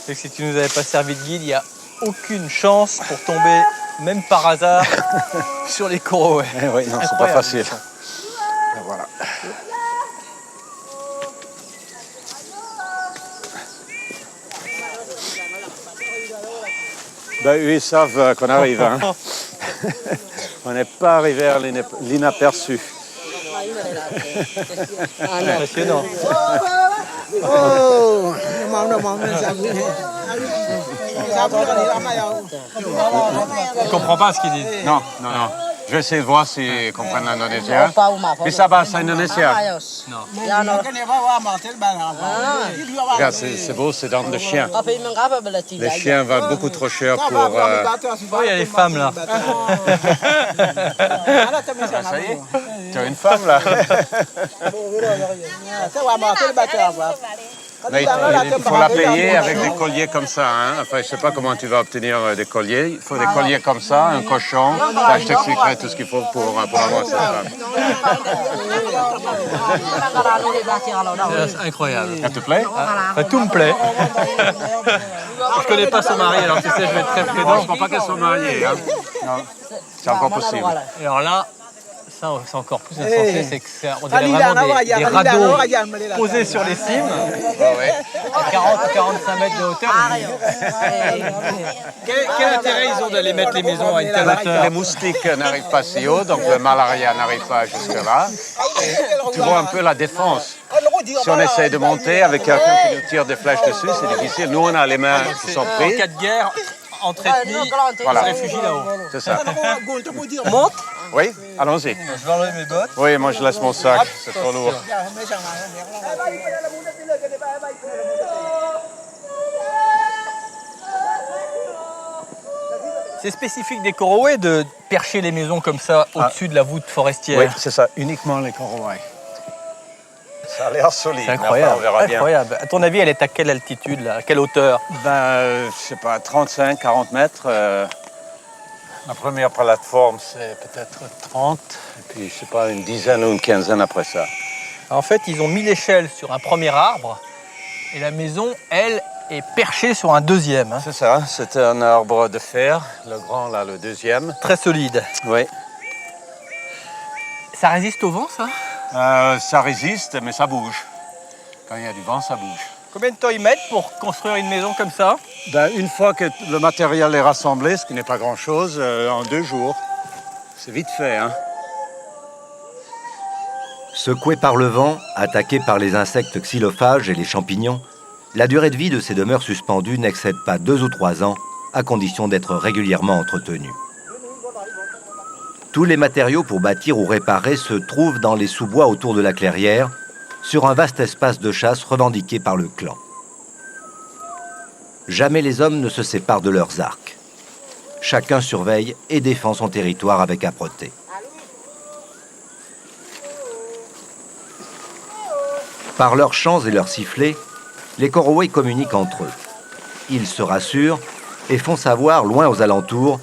B: C'est que si tu nous avais pas servi de guide, il n'y a aucune chance pour tomber, même par hasard, sur les Korowe.
C: Eh oui, non, c'est pas facile. Et voilà. Ben, eux, ils savent qu'on arrive. Hein. On n'est pas arrivé à l'inaperçu.
B: Impressionnant. Tu comprends pas ce qu'ils disent?
C: Non, non, non. Je vais essayer de voir s'ils comprennent l'indonésien. Bisa bahasa Indonesia?
B: Non.
C: Regarde, c'est beau, c'est dans de chiens. Les chiens valent beaucoup trop cher pour...
B: Oh, il y a les femmes là.
C: Ça y est, tu as une femme là. Mais il faut la payer avec des colliers comme ça. Hein. Enfin, je ne sais pas comment tu vas obtenir des colliers. Il faut des colliers comme ça, un cochon. Là, je t'expliquerai tout ce qu'il faut pour avoir cette femme.
B: C'est incroyable.
C: Ça te plaît?
B: Tout me plaît. Je ne connais pas son mari, alors tu sais, je vais être très
C: Je
B: prudent.
C: ne crois pas qu'elle soit mariée. Hein. Non, c'est encore possible.
B: Et alors là, ça c'est encore plus insensé, c'est qu'on dirait vraiment des radeaux posés sur les cimes, à 40 ou 45 mètres de hauteur. Quel intérêt ils ont d'aller mettre les maisons à une telle hauteur?
C: Les moustiques n'arrivent pas si haut, donc le malaria n'arrive pas jusque-là. Tu vois un peu la défense. Si on essaie de monter avec quelqu'un qui nous tire des flèches dessus, c'est difficile. Nous, on a les mains qui sont
B: En
C: prises.
B: cas de guerre, entre ethnies,
C: Voilà.
B: on se réfugie là-haut.
C: C'est ça.
B: Monte.
C: Oui, allons-y.
B: Je vais enlever mes bottes.
C: Oui, moi je laisse mon sac, c'est trop lourd.
B: C'est spécifique des Coroways de percher les maisons comme ça au-dessus de la voûte forestière.
C: Oui, c'est ça, uniquement les Coroways. Ça a l'air solide.
B: C'est incroyable.
C: Enfin, on verra bien.
B: Incroyable. À ton avis, elle est à quelle altitude, là? À quelle hauteur?
C: Je sais pas, 35, 40 mètres. La première plateforme, c'est peut-être 30. Et puis, je sais pas, une dizaine ou une quinzaine après ça.
B: En fait, ils ont mis l'échelle sur un premier arbre et la maison, elle, est perchée sur un deuxième. Hein.
C: C'est ça, c'est un arbre de fer, le grand, là, le deuxième.
B: Très solide.
C: Oui.
B: Ça résiste au vent, ça?
C: Ça résiste, mais ça bouge. Quand il y a du vent, ça bouge.
B: Combien de temps ils mettent pour construire une maison comme ça?
C: Une fois que le matériel est rassemblé, ce qui n'est pas grand-chose, en 2 jours. C'est vite fait, hein.
A: Secoués par le vent, attaqués par les insectes xylophages et les champignons, la durée de vie de ces demeures suspendues n'excède pas 2 ou 3 ans, à condition d'être régulièrement entretenues. Tous les matériaux pour bâtir ou réparer se trouvent dans les sous-bois autour de la clairière, sur un vaste espace de chasse revendiqué par le clan. Jamais les hommes ne se séparent de leurs arcs. Chacun surveille et défend son territoire avec âpreté. Par leurs chants et leurs sifflets, les Coroways communiquent entre eux. Ils se rassurent et font savoir, loin aux alentours,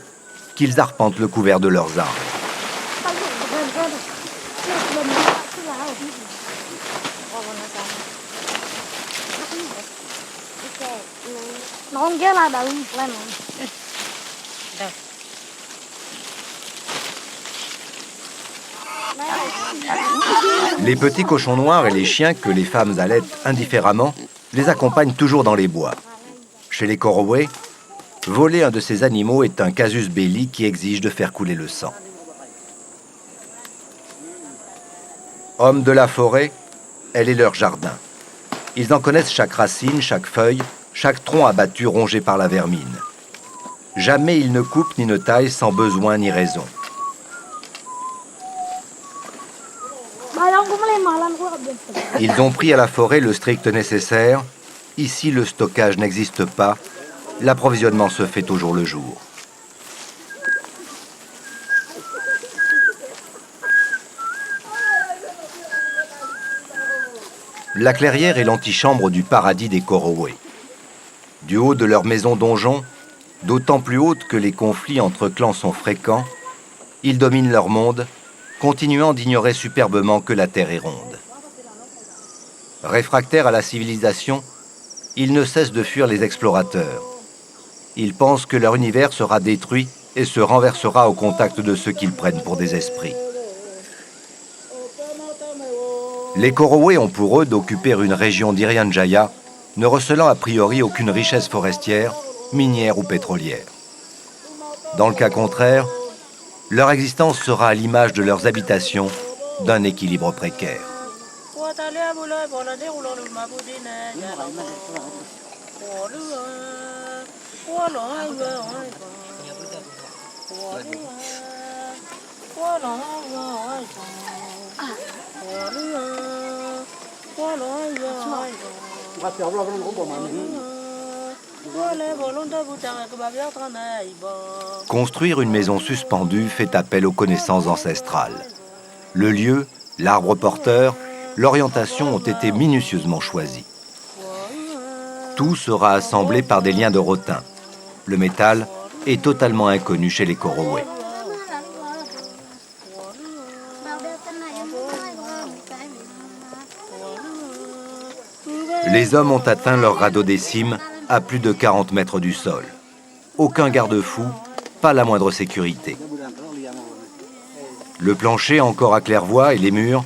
A: qu'ils arpentent le couvert de leurs armes. Les petits cochons noirs et les chiens que les femmes allaitent indifféremment les accompagnent toujours dans les bois. Chez les Coroways, voler un de ces animaux est un casus belli qui exige de faire couler le sang. Hommes de la forêt, elle est leur jardin. Ils en connaissent chaque racine, chaque feuille, chaque tronc abattu rongé par la vermine. Jamais ils ne coupent ni ne taillent sans besoin ni raison. Ils ont pris à la forêt le strict nécessaire. Ici, le stockage n'existe pas. L'approvisionnement se fait au jour le jour. La clairière est l'antichambre du paradis des Coroways. Du haut de leur maison donjon, d'autant plus haute que les conflits entre clans sont fréquents, ils dominent leur monde, continuant d'ignorer superbement que la terre est ronde. Réfractaires à la civilisation, ils ne cessent de fuir les explorateurs. Ils pensent que leur univers sera détruit et se renversera au contact de ceux qu'ils prennent pour des esprits. Les Coroways ont pour eux d'occuper une région d'Irian Jaya, ne recelant a priori aucune richesse forestière, minière ou pétrolière. Dans le cas contraire, leur existence sera à l'image de leurs habitations, d'un équilibre précaire. Construire une maison suspendue fait appel aux connaissances ancestrales. Le lieu, l'arbre porteur, l'orientation ont été minutieusement choisis. Tout sera assemblé par des liens de rotin. Le métal est totalement inconnu chez les Coroways. Les hommes ont atteint leur radeau des cimes à plus de 40 mètres du sol. Aucun garde-fou, pas la moindre sécurité. Le plancher encore à claire-voie et les murs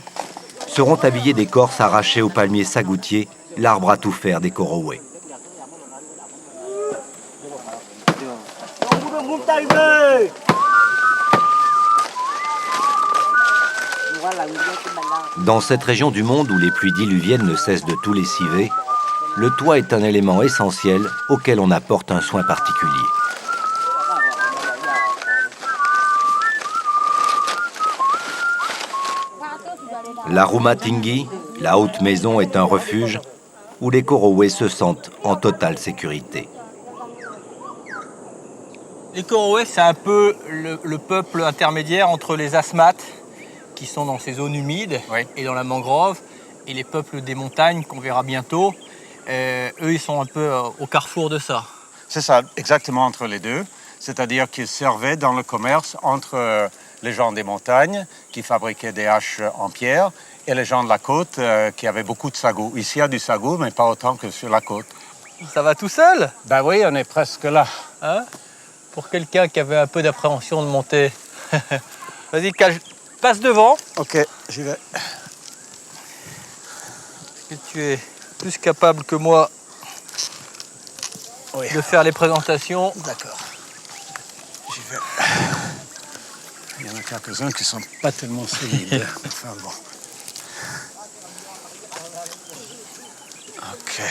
A: seront habillés d'écorces arrachées au palmier sagoutier, l'arbre à tout faire des Coroways. Dans cette région du monde où les pluies diluviennes ne cessent de tout lessiver, le toit est un élément essentiel auquel on apporte un soin particulier. La Rumatingi, la haute maison, est un refuge où les Korowe se sentent en totale sécurité.
B: Les Korowe, c'est un peu le peuple intermédiaire entre les Asmat, qui sont dans ces zones humides, et dans la mangrove, et les peuples des montagnes qu'on verra bientôt. Eux, ils sont un peu au carrefour de ça.
C: C'est ça, exactement entre les deux. C'est-à-dire qu'ils servaient dans le commerce entre les gens des montagnes qui fabriquaient des haches en pierre et les gens de la côte qui avaient beaucoup de sagou. Ici, il y a du sagou, mais pas autant que sur la côte.
B: Ça va tout seul?
C: Ben oui, on est presque là.
B: Hein? Pour quelqu'un qui avait un peu d'appréhension de monter. Vas-y, passe devant.
C: Ok, j'y vais.
B: Parce que tu es plus capable que moi de faire les présentations.
C: D'accord. J'y vais. Il y en a quelques-uns qui ne sont pas tellement solides. Enfin bon. Ok.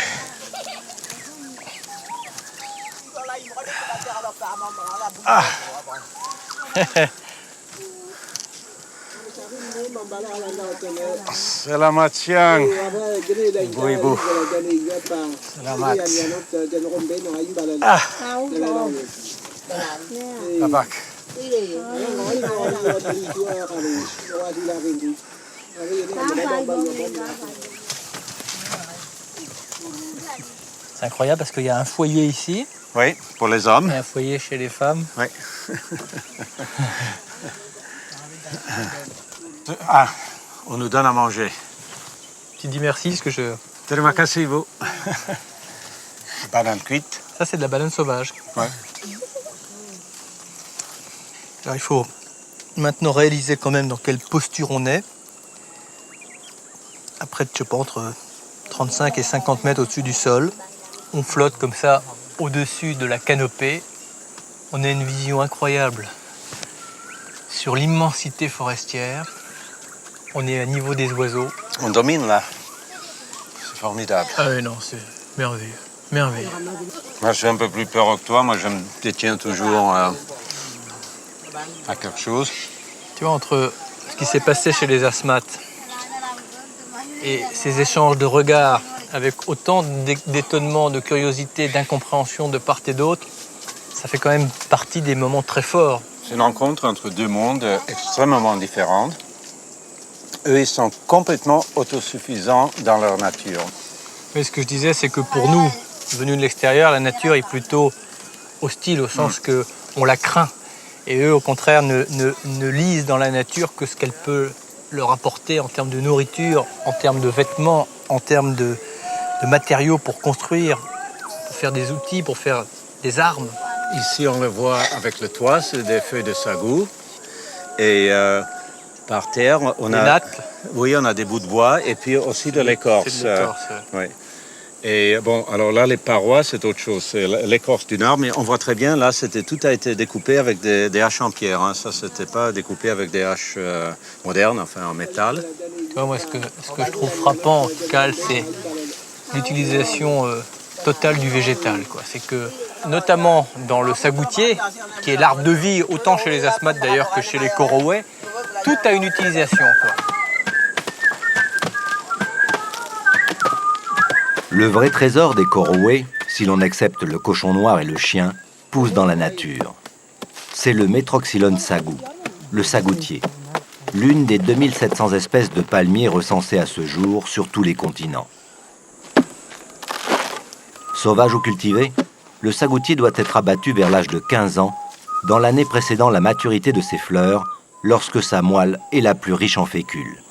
C: Ah. Selamat siang, ibu-ibu. Selamat. Ah. Babak.
B: C'est incroyable parce qu'il y a un foyer ici.
C: Oui, pour les hommes.
B: Et un foyer chez les femmes.
C: Oui. Ah, on nous donne à manger.
B: Tu dis merci parce que je...
C: Terima kasih, vous. Banane cuite.
B: Ça, c'est de la banane sauvage.
C: Ouais.
B: Alors, il faut maintenant réaliser quand même dans quelle posture on est. Après, je sais pas, entre 35 et 50 mètres au-dessus du sol. On flotte comme ça au-dessus de la canopée. On a une vision incroyable sur l'immensité forestière. On est à niveau des oiseaux.
C: On domine là. C'est formidable.
B: Ah oui, non, c'est merveilleux. Merveilleux.
C: Moi, je suis un peu plus peur que toi. Moi, je me détiens toujours à quelque chose.
B: Tu vois, entre ce qui s'est passé chez les Asmat et ces échanges de regards avec autant d'étonnement, de curiosité, d'incompréhension de part et d'autre, ça fait quand même partie des moments très forts.
C: C'est une rencontre entre deux mondes extrêmement différents. Eux, ils sont complètement autosuffisants dans leur nature.
B: Mais ce que je disais, c'est que pour nous, venus de l'extérieur, la nature est plutôt hostile au sens qu'on la craint. Et eux, au contraire, ne lisent dans la nature que ce qu'elle peut leur apporter en termes de nourriture, en termes de vêtements, en termes de matériaux pour construire, pour faire des outils, pour faire des armes.
C: Ici, on le voit avec le toit, c'est des feuilles de sagou. Et par terre, on a... Oui, on a des bouts de bois et puis aussi de l'écorce.
B: C'est de l'écorce,
C: oui. Et bon, alors là, les parois, c'est autre chose. C'est l'écorce d'une arbre, mais on voit très bien, là, tout a été découpé avec des haches en pierre. Hein. Ça, c'était pas découpé avec des haches modernes, enfin en métal.
B: Tu vois, moi, ce que je trouve frappant, en tout cas, c'est l'utilisation totale du végétal, quoi. C'est que, notamment dans le sagoutier, qui est l'arbre de vie, autant chez les Asmat d'ailleurs que chez les Korowe, tout a une utilisation, quoi.
A: Le vrai trésor des Korowe, si l'on accepte le cochon noir et le chien, pousse dans la nature. C'est le Metroxylon sagou, le sagoutier, l'une des 2700 espèces de palmiers recensées à ce jour sur tous les continents. Sauvage ou cultivé, le sagoutier doit être abattu vers l'âge de 15 ans, dans l'année précédant la maturité de ses fleurs, lorsque sa moelle est la plus riche en fécule.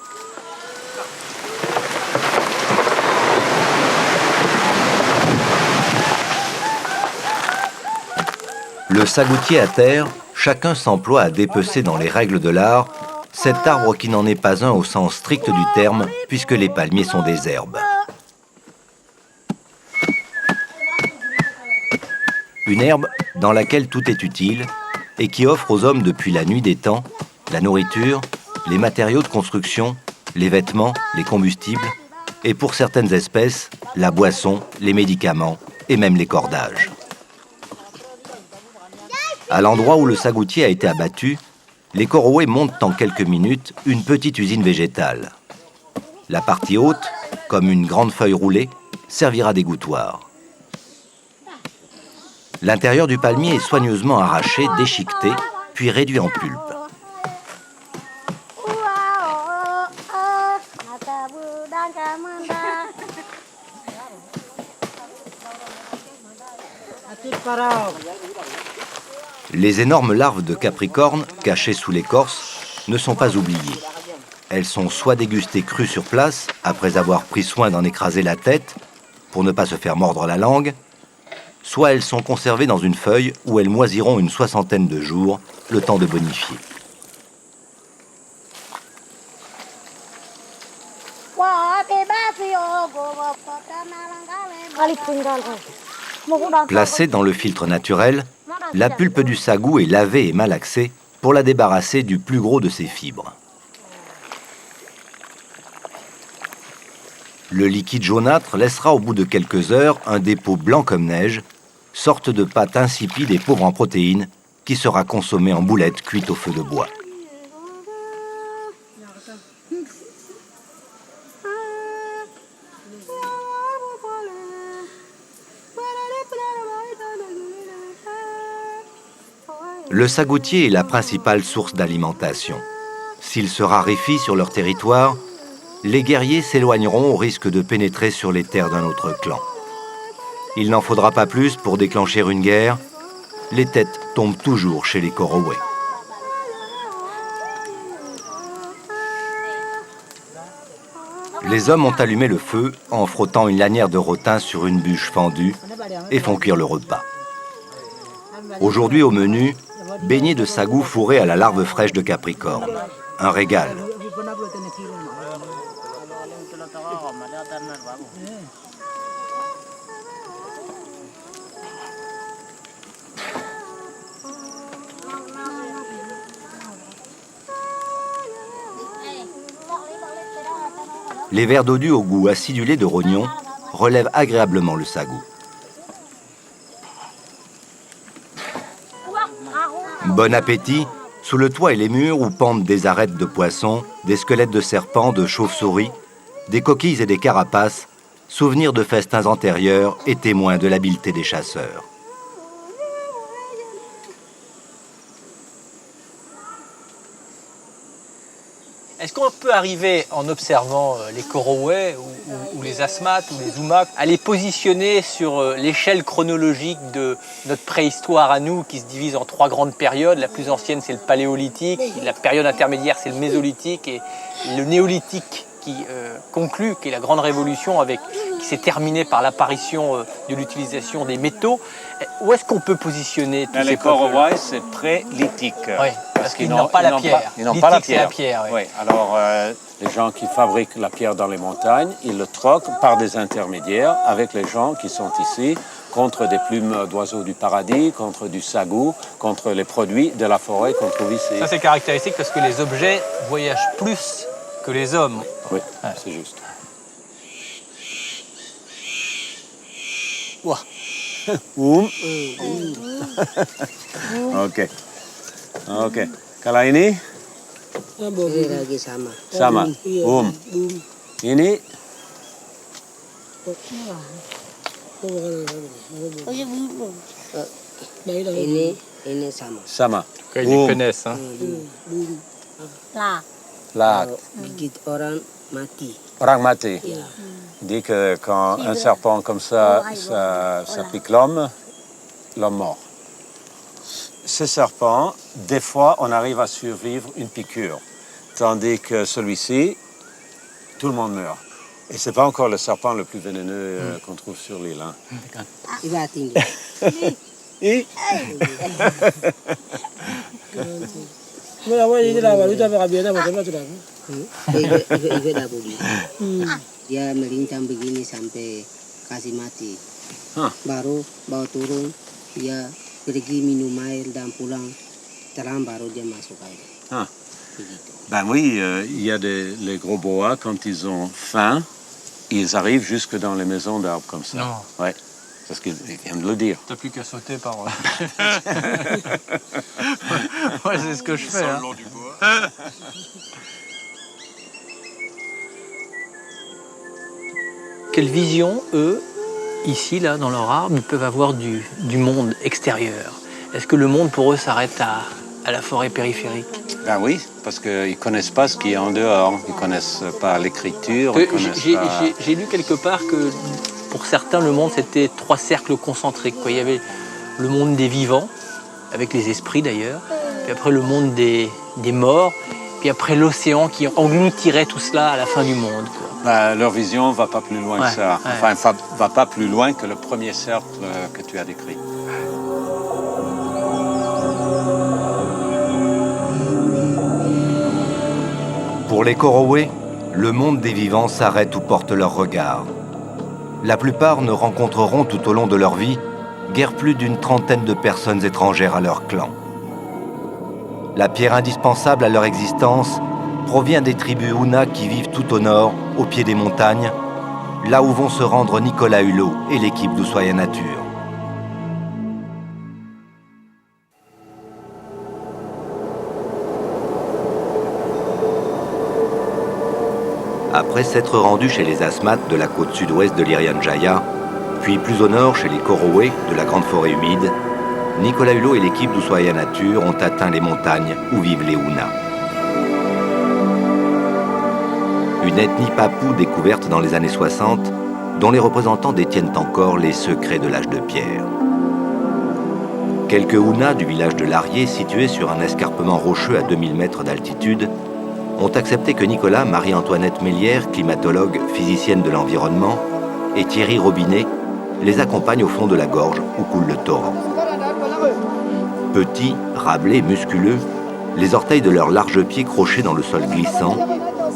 A: Le sagoutier à terre, chacun s'emploie à dépecer dans les règles de l'art cet arbre qui n'en est pas un au sens strict du terme, puisque les palmiers sont des herbes. Une herbe dans laquelle tout est utile et qui offre aux hommes depuis la nuit des temps la nourriture, les matériaux de construction les vêtements, les combustibles, et pour certaines espèces, la boisson, les médicaments et même les cordages. À l'endroit où le sagoutier a été abattu, les Korowe montent en quelques minutes une petite usine végétale. La partie haute, comme une grande feuille roulée, servira d'égouttoir. L'intérieur du palmier est soigneusement arraché, déchiqueté, puis réduit en pulpe. Les énormes larves de capricorne, cachées sous l'écorce, ne sont pas oubliées. Elles sont soit dégustées crues sur place, après avoir pris soin d'en écraser la tête, pour ne pas se faire mordre la langue, soit elles sont conservées dans une feuille où elles moisiront une 60aine de jours, le temps de bonifier. Placée dans le filtre naturel, la pulpe du sagou est lavée et malaxée pour la débarrasser du plus gros de ses fibres. Le liquide jaunâtre laissera au bout de quelques heures un dépôt blanc comme neige, sorte de pâte insipide et pauvre en protéines, qui sera consommée en boulettes cuites au feu de bois. Le sagoutier est la principale source d'alimentation. S'il se raréfie sur leur territoire, les guerriers s'éloigneront au risque de pénétrer sur les terres d'un autre clan. Il n'en faudra pas plus pour déclencher une guerre. Les têtes tombent toujours chez les Korowe. Les hommes ont allumé le feu en frottant une lanière de rotin sur une bûche fendue et font cuire le repas. Aujourd'hui au menu, beignets de sagou fourrés à la larve fraîche de capricorne. Un régal. Les verres d'eau due au goût acidulé de rognon relèvent agréablement le sagou. Bon appétit sous le toit et les murs où pendent des arêtes de poissons, des squelettes de serpents, de chauves-souris, des coquilles et des carapaces, souvenirs de festins antérieurs et témoins de l'habileté des chasseurs.
B: Est-ce qu'on peut arriver, en observant les Korowe ou les Asmat ou les Umak, à les positionner sur l'échelle chronologique de notre préhistoire à nous, qui se divise en 3 grandes périodes? La plus ancienne, c'est le paléolithique, la période intermédiaire, c'est le mésolithique, et le néolithique qui conclut, qui est la grande révolution, qui s'est terminée par l'apparition de l'utilisation des métaux. Où est-ce qu'on peut positionner tous ces
C: les Korowe, c'est pré-lithique.
B: Oui. Parce qu'ils n'ont pas la pierre.
C: Ils n'ont pas la pierre.
B: C'est la pierre, oui.
C: Oui. Alors, les gens qui fabriquent la pierre dans les montagnes, ils le troquent par des intermédiaires avec les gens qui sont ici, contre des plumes d'oiseaux du paradis, contre du sagou, contre les produits de la forêt qu'on trouve ici.
B: Ça, c'est caractéristique parce que les objets voyagent plus que les hommes.
C: Oui, c'est juste.
B: Ouah.
C: Ok. Ok. Kalau ini?
G: Lagi sama.
C: Sama. Ini?
G: Ini sama.
C: Sama.
B: Ils connaissent. Hein.
C: Là.
G: Gigit orang mati.
C: Orang mati.
G: Ya.
C: Dit que quand un serpent comme ça pique l'homme mort. Ce serpent, des fois, on arrive à survivre une piqûre. Tandis que celui-ci, tout le monde meurt. Et ce n'est pas encore le serpent le plus vénéneux qu'on trouve sur l'île. Hein.
G: Iba tinggi. Iba dah boleh. Dia melincang begini sampai kasih mati. Baru bawa turun, dia pergi minum air dan pulang, terang baru dia masuk air.
C: Ben oui, il y a les gros boas, quand ils ont faim, ils arrivent jusque dans les maisons d'arbres comme ça.
B: Non.
C: Ouais, parce qu'ils viennent de le dire.
B: T'as plus qu'à sauter par... Ouais, c'est ce que je fais. Hein.
C: long du bois.
B: Quelle vision, eux, ici, là, dans leur arbre, ils peuvent avoir du monde extérieur? Est-ce que le monde, pour eux, s'arrête à la forêt périphérique?
C: Ben oui, parce qu'ils ne connaissent pas ce qui est en dehors. Ils ne connaissent pas l'écriture.
B: J'ai lu quelque part que pour certains, le monde, c'était 3 cercles concentriques. Quoi. Il y avait le monde des vivants, avec les esprits d'ailleurs, puis après le monde des morts, puis après l'océan qui engloutirait tout cela à la fin du monde. Quoi.
C: Ben, leur vision ne va pas plus loin que ça.
B: Ouais.
C: Enfin, ne va pas plus loin que le premier cercle que tu as décrit.
A: Pour les Korowe, le monde des vivants s'arrête où porte leur regard. La plupart ne rencontreront tout au long de leur vie guère plus d'une trentaine de personnes étrangères à leur clan. La pierre indispensable à leur existence provient des tribus Huna qui vivent tout au nord, au pied des montagnes, là où vont se rendre Nicolas Hulot et l'équipe d'Ushuaïa Nature. Après s'être rendu chez les Asmates de la côte sud-ouest de l'Irian Jaya, puis plus au nord chez les Korowe de la grande forêt humide, Nicolas Hulot et l'équipe d'Ushuaïa Nature ont atteint les montagnes où vivent les Huna. Une ethnie papou découverte dans les années 60, dont les représentants détiennent encore les secrets de l'âge de pierre. Quelques Huna du village de Larié, situé sur un escarpement rocheux à 2000 mètres d'altitude, ont accepté que Nicolas, Marie-Antoinette Mélière, climatologue, physicienne de l'environnement, et Thierry Robinet les accompagnent au fond de la gorge où coule le torrent. Petits, râblés, musculeux, les orteils de leurs larges pieds crochés dans le sol glissant,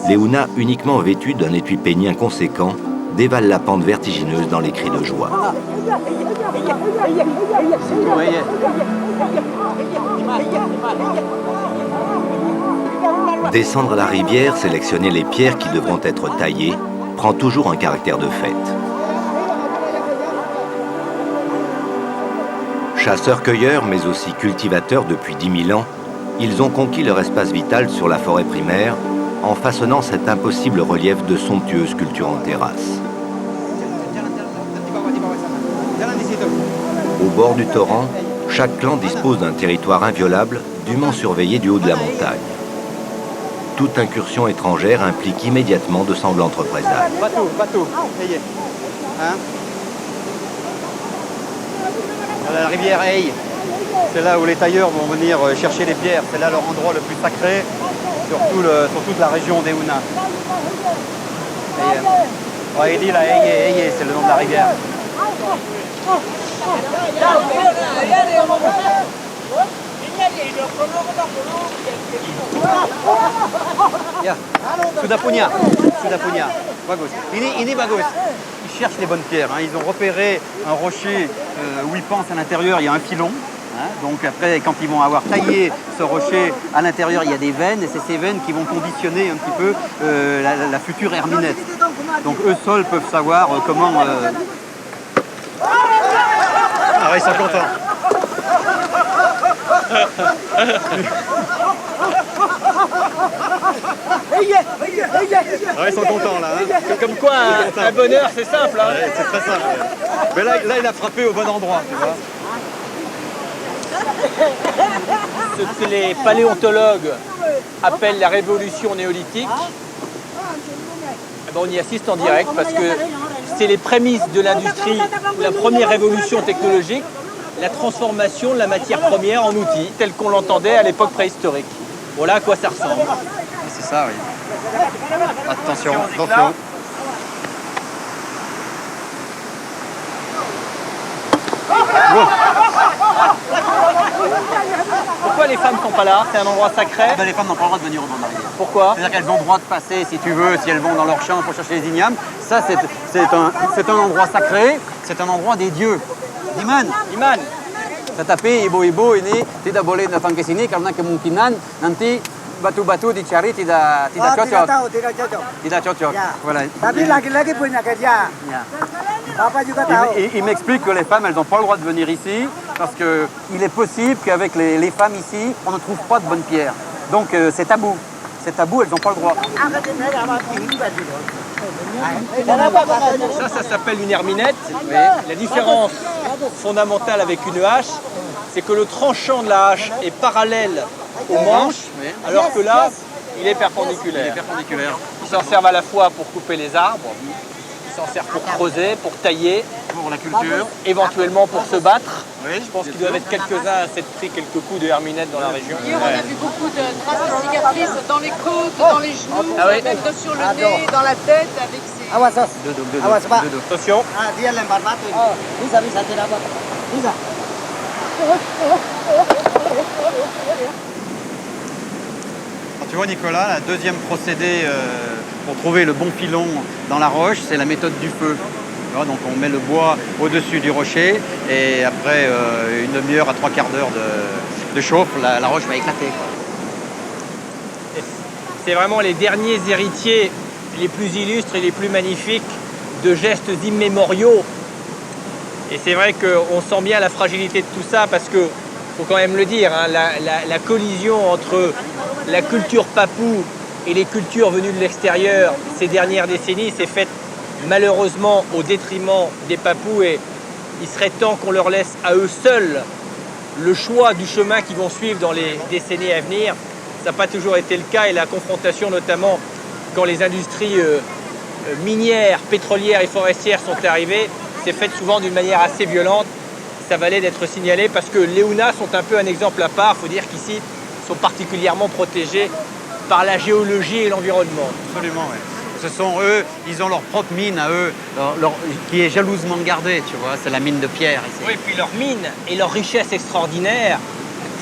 A: les Huna, uniquement vêtus d'un étui pénien conséquent, dévalent la pente vertigineuse dans les cris de joie. Descendre la rivière, sélectionner les pierres qui devront être taillées, prend toujours un caractère de fête. Chasseurs-cueilleurs, mais aussi cultivateurs depuis 10 000 ans, ils ont conquis leur espace vital sur la forêt primaire en façonnant cet impossible relief de somptueuses sculptures en terrasse. Au bord du torrent, chaque clan dispose d'un territoire inviolable, dûment surveillé du haut de la montagne. Toute incursion étrangère implique immédiatement de sanglantes représailles.
E: Bateau, hein? La rivière Hey, c'est là où les tailleurs vont venir chercher les pierres. C'est là leur endroit le plus sacré sur toute la région des Huna. Ouais, il dit là, Hey, c'est le nom de la rivière. Ya, sudah punya, bagus. Ini bagus. Ils cherchent les bonnes pierres. Hein. Ils ont repéré un rocher où ils pensent à l'intérieur il y a un filon. Hein. Donc après, quand ils vont avoir taillé ce rocher, à l'intérieur il y a des veines, et c'est ces veines qui vont conditionner un petit peu la future herminette. Donc eux seuls peuvent savoir comment. Ah ouais, ils sont contents. Ah, ils sont contents là. Hein.
B: Comme quoi, un bonheur, c'est simple. Hein.
E: Ouais, c'est très simple. Mais là, il a frappé au bon endroit, tu vois.
B: Ce que les paléontologues appellent la révolution néolithique, eh ben, on y assiste en direct parce que c'est les prémices de l'industrie, la première révolution technologique, la transformation de la matière première en outil, tel qu'on l'entendait à l'époque préhistorique. Voilà à quoi ça ressemble.
E: C'est ça, oui. Attention, attention.
B: Pourquoi les femmes ne sont pas là? C'est un endroit sacré.
E: Ben, les femmes n'ont pas le droit de venir au bord de la rivière.
B: Pourquoi?
E: C'est-à-dire qu'elles ont le droit de passer, si tu veux, si elles vont dans leur champ pour chercher les ignames. Ça, c'est un endroit sacré, c'est un endroit des dieux. Iman.
B: Iman.
E: Tetapi ibu-ibu ini tidak boleh datang ke sini karena kemungkinan nanti batu-batu dicari tidak cocok.
H: tidak cocok.
E: Tidak cocok.
H: Ya.
E: Voilà.
H: Tapi laki-laki punya kerja.
E: Ya.
H: Bapak juga tahu.
E: Il m'explique que les femmes, elles n'ont pas le droit de venir ici parce qu'il est possible qu'avec les femmes ici, on ne trouve pas de bonnes pierres. Donc c'est tabou. C'est tabou, elles n'ont pas le droit.
B: Ça s'appelle une herminette. La différence fondamentale avec une hache, c'est que le tranchant de la hache est parallèle au manche, alors que là, il est perpendiculaire. Ils s'en servent à la fois pour couper les arbres, ils s'en servent pour creuser, pour tailler,
E: Pour la culture.
B: éventuellement pour se battre.
E: Oui,
B: Je pense qu'il doivent être quelques-uns à s'être pris quelques coups de herminette dans la région.
I: Hier, on a vu beaucoup de traces de cicatrices dans les côtes, dans les genoux, même sur le nez, dans la tête, avec ces...
H: Awas, Sos. Awas, Pak.
B: Attention.
H: Ah, dia lempar batu ini. Bisa, tidak apa. Bisa.
E: Tu vois Nicolas, le deuxième procédé pour trouver le bon filon dans la roche, c'est la méthode du feu. Tu vois, donc on met le bois au-dessus du rocher et après une demi-heure à 3/4 d'heure de chauffe, la roche va éclater.
B: C'est vraiment les derniers héritiers les plus illustres et les plus magnifiques de gestes immémoriaux. Et c'est vrai qu'on sent bien la fragilité de tout ça parce que, faut quand même le dire, hein, la collision entre la culture papou et les cultures venues de l'extérieur ces dernières décennies s'est faite malheureusement au détriment des papous et il serait temps qu'on leur laisse à eux seuls le choix du chemin qu'ils vont suivre dans les décennies à venir. Ça n'a pas toujours été le cas et la confrontation notamment quand les industries minières, pétrolières et forestières sont arrivées, s'est faite souvent d'une manière assez violente. Ça valait d'être signalé parce que les Huna sont un peu un exemple à part. Il faut dire qu'ici, ils sont particulièrement protégés par la géologie et l'environnement.
E: Absolument, oui. Ce sont eux, ils ont leur propre mine à eux, qui est jalousement gardée, tu vois, c'est la mine de pierre ici.
B: Oui, et puis leur mine et leur richesse extraordinaire,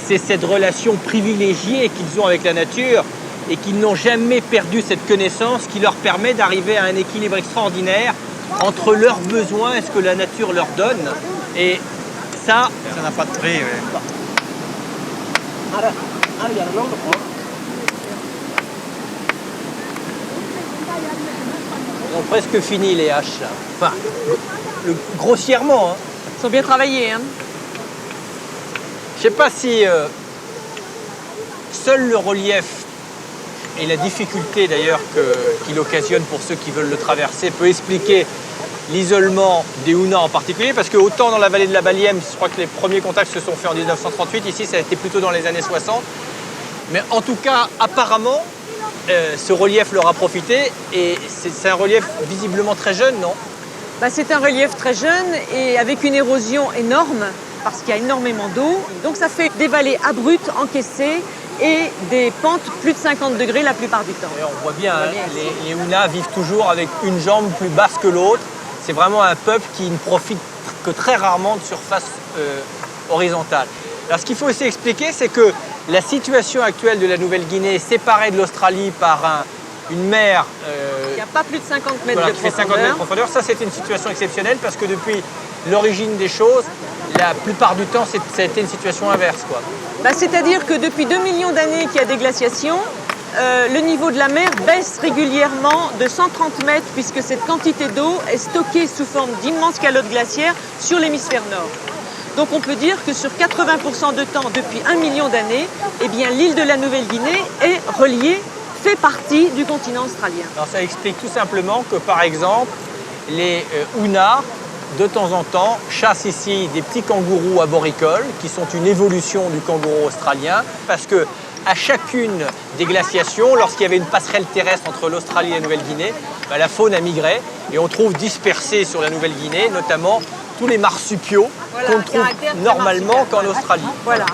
B: c'est cette relation privilégiée qu'ils ont avec la nature et qu'ils n'ont jamais perdu cette connaissance qui leur permet d'arriver à un équilibre extraordinaire entre leurs besoins et ce que la nature leur donne. Et ça
E: n'a pas de prix, oui.
B: Ils ont presque fini les haches là. Enfin, grossièrement. Hein.
I: Ils sont bien travaillés, hein.
B: Je ne sais pas si seul le relief et la difficulté d'ailleurs qu'il occasionne pour ceux qui veulent le traverser peut expliquer l'isolement des Huna en particulier, parce que autant dans la vallée de la Balième, je crois que les premiers contacts se sont faits en 1938, ici ça a été plutôt dans les années 60. Mais en tout cas, apparemment, ce relief leur a profité et c'est un relief visiblement très jeune, non?
I: C'est un relief très jeune et avec une érosion énorme parce qu'il y a énormément d'eau. Donc ça fait des vallées abruptes, encaissées et des pentes plus de 50 degrés la plupart du temps.
B: Et on voit bien, hein, les Huna vivent toujours avec une jambe plus basse que l'autre. C'est vraiment un peuple qui ne profite que très rarement de surface horizontale. Alors ce qu'il faut aussi expliquer, c'est que la situation actuelle de la Nouvelle-Guinée, séparée de l'Australie par une mer
I: il n'y a pas plus de 50 mètres
B: voilà,
I: de
B: qui fait 50 mètres de profondeur, ça c'est une situation exceptionnelle parce que depuis l'origine des choses, la plupart du temps, ça a été une situation inverse, quoi.
I: C'est-à-dire que depuis 2 millions d'années qu'il y a des glaciations, le niveau de la mer baisse régulièrement de 130 mètres puisque cette quantité d'eau est stockée sous forme d'immenses calottes glaciaires sur l'hémisphère nord. Donc on peut dire que sur 80% de temps, depuis 1 million d'années, eh bien, l'île de la Nouvelle-Guinée est reliée, fait partie du continent australien.
B: Alors ça explique tout simplement que par exemple, les Huna, de temps en temps, chassent ici des petits kangourous arboricoles qui sont une évolution du kangourou australien parce que à chacune des glaciations, lorsqu'il y avait une passerelle terrestre entre l'Australie et la Nouvelle-Guinée, la faune a migré et on trouve dispersés sur la Nouvelle-Guinée, notamment tous les marsupiaux qu'on ne trouve normalement qu'en Australie.
I: Voilà.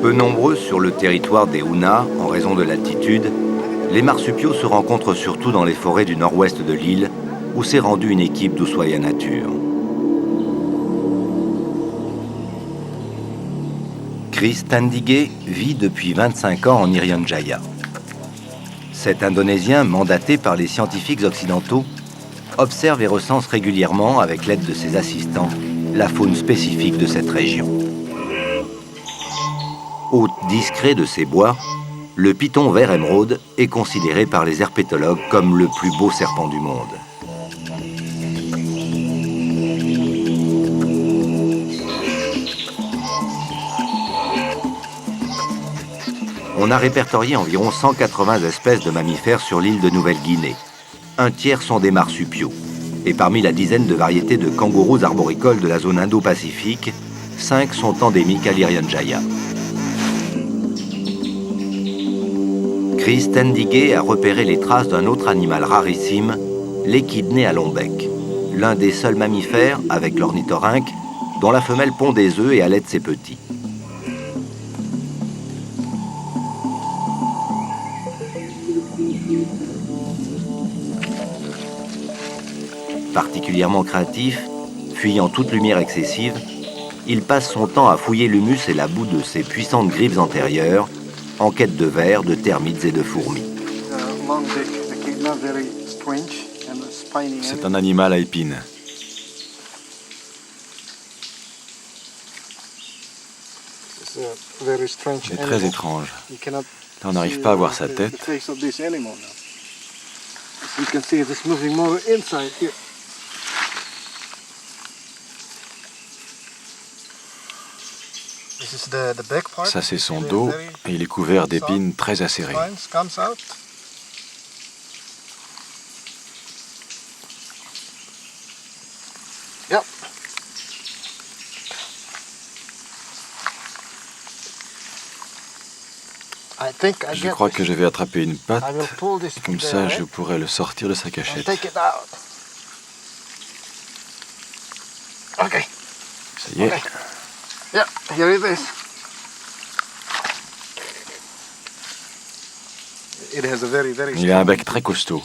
A: Peu nombreux sur le territoire des Huna en raison de l'altitude, les marsupiaux se rencontrent surtout dans les forêts du nord-ouest de l'île, où s'est rendue une équipe d'Ushuaïa Nature. Chris Tandigue vit depuis 25 ans en Irian Jaya. Cet Indonésien, mandaté par les scientifiques occidentaux, observe et recense régulièrement, avec l'aide de ses assistants, la faune spécifique de cette région. Hôte discret de ces bois, le python vert émeraude est considéré par les herpétologues comme le plus beau serpent du monde. On a répertorié environ 180 espèces de mammifères sur l'île de Nouvelle-Guinée. Un tiers sont des marsupiaux. Et parmi la dizaine de variétés de kangourous arboricoles de la zone Indo-Pacifique, 5 sont endémiques à l'Irian Jaya. Chris Tendige a repéré les traces d'un autre animal rarissime, l'échidné à long bec, l'un des seuls mammifères, avec l'ornithorynque, dont la femelle pond des œufs et allaite ses petits. Particulièrement craintif, fuyant toute lumière excessive, il passe son temps à fouiller l'humus et la boue de ses puissantes griffes antérieures, en quête de vers, de termites et de fourmis.
J: C'est un animal à épines. C'est très étrange. On n'arrive pas à voir sa tête. Ça, c'est son dos, et il est couvert d'épines très acérées. Je crois que je vais attraper une patte, et comme ça je pourrai le sortir de sa cachette. Ça y est. Il a un bec très costaud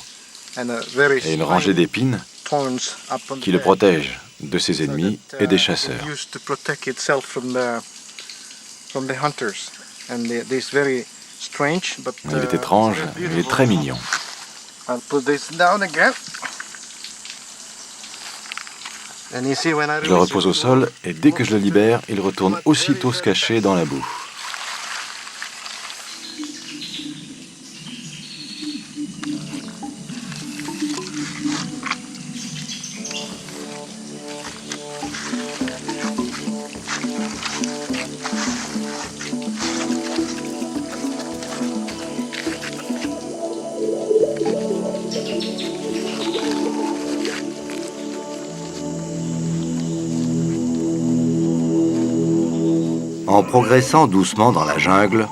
J: et une rangée d'épines qui le protège de ses ennemis et des chasseurs. Il est étrange, il est très mignon. Je le repose au sol et dès que je le libère, il retourne aussitôt se cacher dans la boue.
A: En progressant doucement dans la jungle,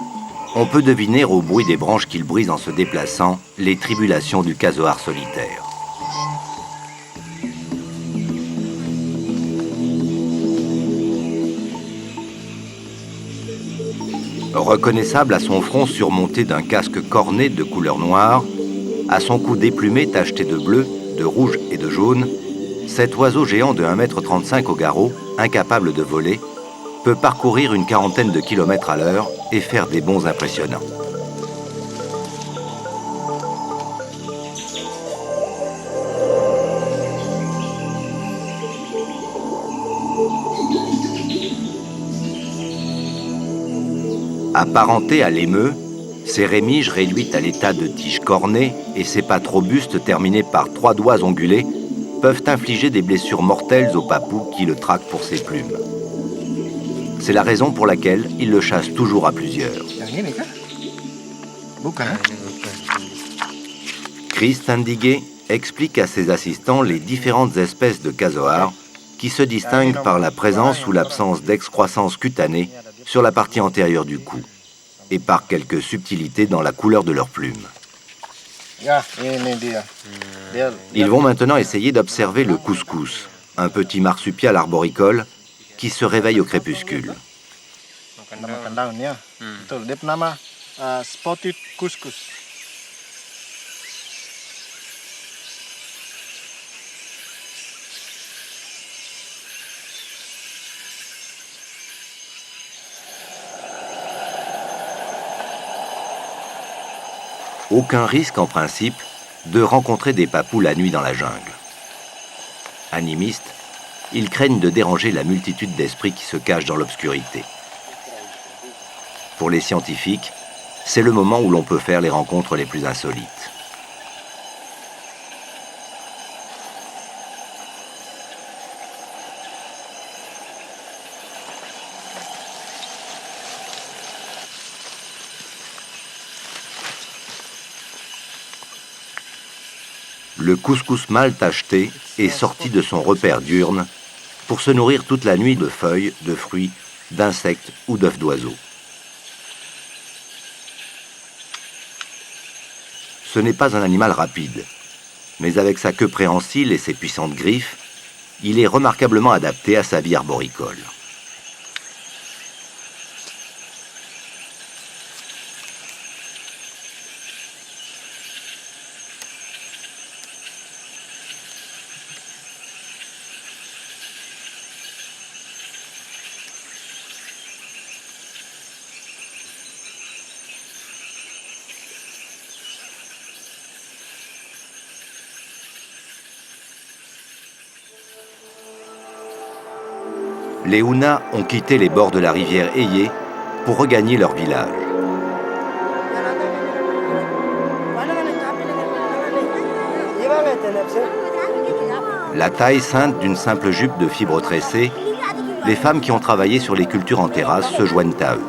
A: on peut deviner au bruit des branches qu'il brise en se déplaçant les tribulations du casoar solitaire. Reconnaissable à son front surmonté d'un casque corné de couleur noire, à son cou déplumé tacheté de bleu, de rouge et de jaune, cet oiseau géant de 1,35 m au garrot, incapable de voler, peut parcourir une quarantaine de kilomètres à l'heure et faire des bonds impressionnants. Apparenté à l'émeu, ces rémiges réduites à l'état de tiges cornées et ses pattes robustes terminées par 3 doigts ondulés peuvent infliger des blessures mortelles au papou qui le traque pour ses plumes. C'est la raison pour laquelle il le chasse toujours à plusieurs. Chris Tendige explique à ses assistants les différentes espèces de casoars qui se distinguent par la présence ou l'absence d'excroissance cutanée sur la partie antérieure du cou et par quelques subtilités dans la couleur de leurs plumes. Ils vont maintenant essayer d'observer le couscous, un petit marsupial arboricole qui se réveille au crépuscule. Aucun risque en principe de rencontrer des papous la nuit dans la jungle. animistes, ils craignent de déranger la multitude d'esprits qui se cachent dans l'obscurité. Pour les scientifiques, c'est le moment où l'on peut faire les rencontres les plus insolites. Le couscous mal tacheté est sorti de son repère diurne pour se nourrir toute la nuit de feuilles, de fruits, d'insectes ou d'œufs d'oiseaux. Ce n'est pas un animal rapide, mais avec sa queue préhensile et ses puissantes griffes, il est remarquablement adapté à sa vie arboricole. Les Huna ont quitté les bords de la rivière Eyé pour regagner leur village. La taille ceinte d'une simple jupe de fibres tressées, les femmes qui ont travaillé sur les cultures en terrasse se joignent à eux.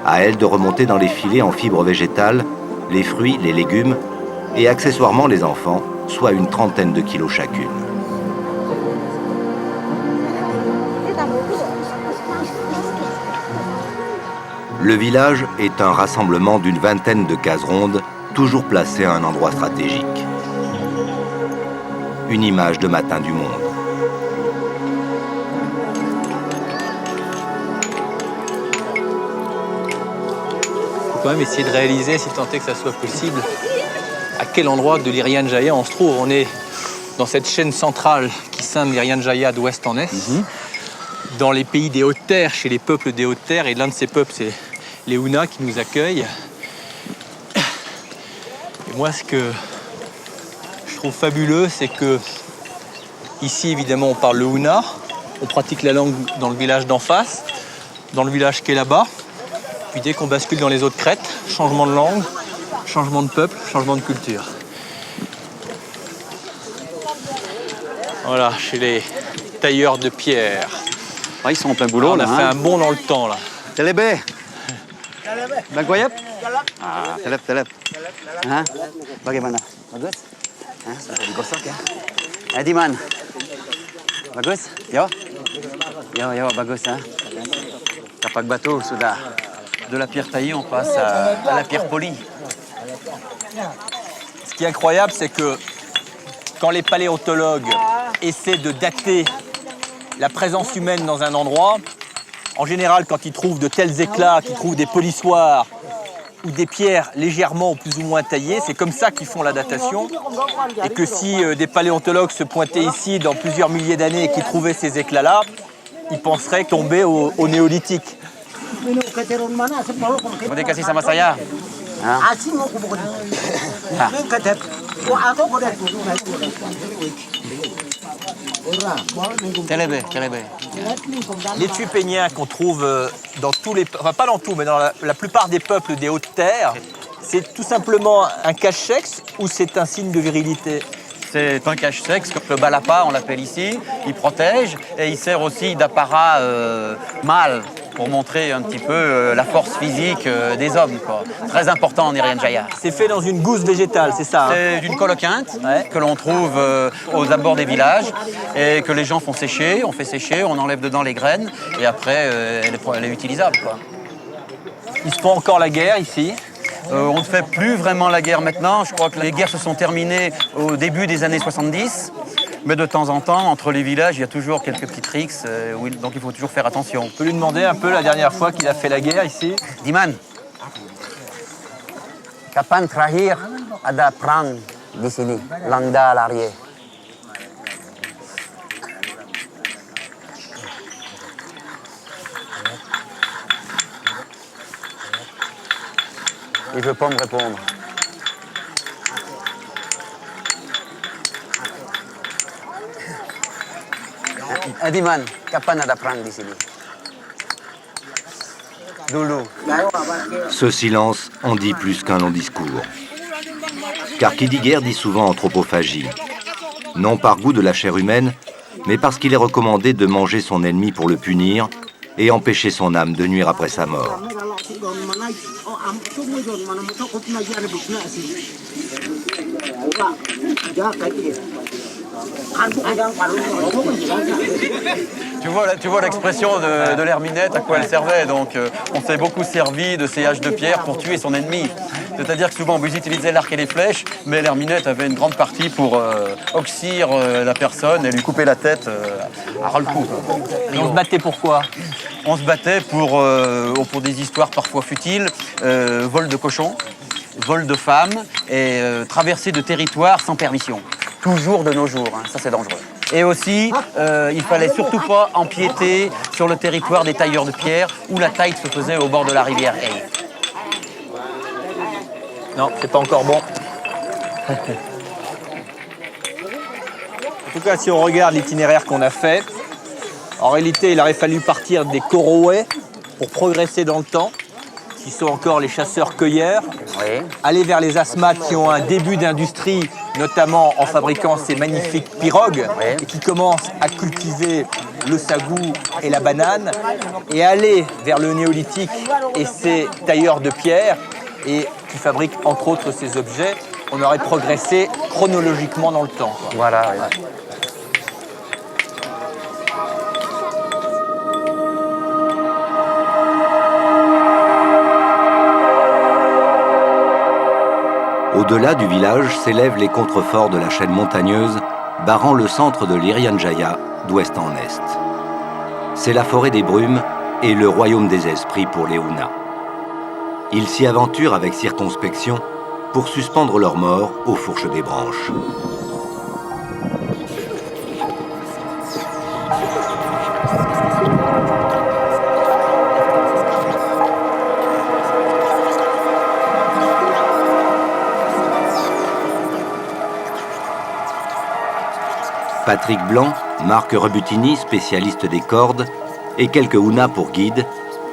A: À elles de remonter dans les filets en fibres végétales, les fruits, les légumes et accessoirement les enfants, soit une trentaine de kilos chacune. Le village est un rassemblement d'une vingtaine de cases rondes, toujours placées à un endroit stratégique. Une image de matin du monde.
B: Il faut quand même essayer de réaliser, si tant est que ça soit possible, à quel endroit de l'Irian Jaya on se trouve. On est dans cette chaîne centrale qui scinde l'Irian Jaya d'ouest en est, dans les pays des Hautes-Terres, chez les peuples des Hautes-Terres, et l'un de ces peuples, c'est les Huna qui nous accueillent. Et moi, ce que je trouve fabuleux, c'est que ici, évidemment, on parle le Huna, on pratique la langue dans le village d'en face, dans le village qui est là-bas. Puis dès qu'on bascule dans les autres crêtes, changement de langue, changement de peuple, changement de culture. Voilà, chez les tailleurs de pierre.
K: Ah, ils sont en plein boulot,
B: on
K: là.
B: On a fait un bond dans le temps, là.
K: Telebe. Bagoyap? Ah, telep. Hah? Bagaimana? Bagus? Hah, sudah digosok ya? Diman. Bagus? Yo, bagus, hein? Kapak batu, sudah. De la pierre taillée, on passe à la pierre polie.
B: Ce qui est incroyable, c'est que quand les paléontologues essaient de dater la présence humaine dans un endroit, en général, quand ils trouvent de tels éclats, qu'ils trouvent des polissoirs ou des pierres légèrement ou plus ou moins taillées, c'est comme ça qu'ils font la datation. Et que si des paléontologues se pointaient ici dans plusieurs milliers d'années et qu'ils trouvaient ces éclats-là, ils penseraient tomber au néolithique.
K: Mau dikasih sama saya?
B: L'étui pénien qu'on trouve dans tous les... Enfin, pas dans tout, mais dans la plupart des peuples des Hautes-Terres, c'est tout simplement un cache-sexe ou c'est un signe de virilité?
K: C'est un cache-sexe, comme le balapa, on l'appelle ici. Il protège et il sert aussi d'apparat mâle pour montrer un petit peu la force physique des hommes, quoi. Très important en Irian Jaya.
B: C'est fait dans une gousse végétale, c'est ça, hein?
K: C'est d'une coloquinte que l'on trouve aux abords des villages et que les gens font sécher. On fait sécher, on enlève dedans les graines et après elle est utilisable, quoi.
B: Ils se font encore la guerre ici?
K: On ne fait plus vraiment la guerre maintenant. Je crois que les guerres se sont terminées au début des années 70. Mais de temps en temps, entre les villages, il y a toujours quelques petits tricks, donc il faut toujours faire attention.
B: On peut lui demander un peu la dernière fois qu'il a fait la guerre ici?
K: Diman, kapan terakhir ada perang di sini, Langda Larie? Il ne veut pas me répondre. Diman, kapan ada perang di sini? Dulu.
A: Ce silence en dit plus qu'un long discours. Car qui dit guerre dit souvent anthropophagie. Non par goût de la chair humaine, mais parce qu'il est recommandé de manger son ennemi pour le punir et empêcher son âme de nuire après sa mort.
L: Tu vois l'expression de l'herminette, à quoi elle servait. Donc, on s'est beaucoup servi de ces haches de pierre pour tuer son ennemi. C'est-à-dire que souvent, vous utilisez l'arc et les flèches, mais l'herminette avait une grande partie pour oxyre la personne et lui couper la tête à ras-le-cou.
B: Et on se battait pourquoi?
L: On se battait pour des histoires parfois futiles, vol de cochons, vol de femmes et traversée de territoires sans permission. Toujours de nos jours, hein, ça c'est dangereux. Et aussi, il fallait surtout pas empiéter sur le territoire des tailleurs de pierre où la taille se faisait au bord de la rivière Hay.
B: Non, c'est pas encore bon. En tout cas, si on regarde l'itinéraire qu'on a fait, en réalité, il aurait fallu partir des Korowe pour progresser dans le temps, qui sont encore les chasseurs-cueilleurs,
K: Oui.
B: aller vers les Asmates qui ont un début d'industrie, notamment en fabriquant ces magnifiques pirogues,
K: Oui.
B: et qui commencent à cultiver le sagou et la banane, et aller vers le néolithique et ces tailleurs de pierre, et qui fabriquent entre autres ces objets. On aurait progressé chronologiquement dans le temps, quoi.
K: Voilà, oui.
A: Au-delà du village s'élèvent les contreforts de la chaîne montagneuse, barrant le centre de l'Irian Jaya d'ouest en est. C'est la forêt des brumes et le royaume des esprits pour les Huna. Ils s'y aventurent avec circonspection pour suspendre leurs morts aux fourches des branches. Patrick Blanc, Marc Rebutini, spécialiste des cordes, et quelques Huna pour guide,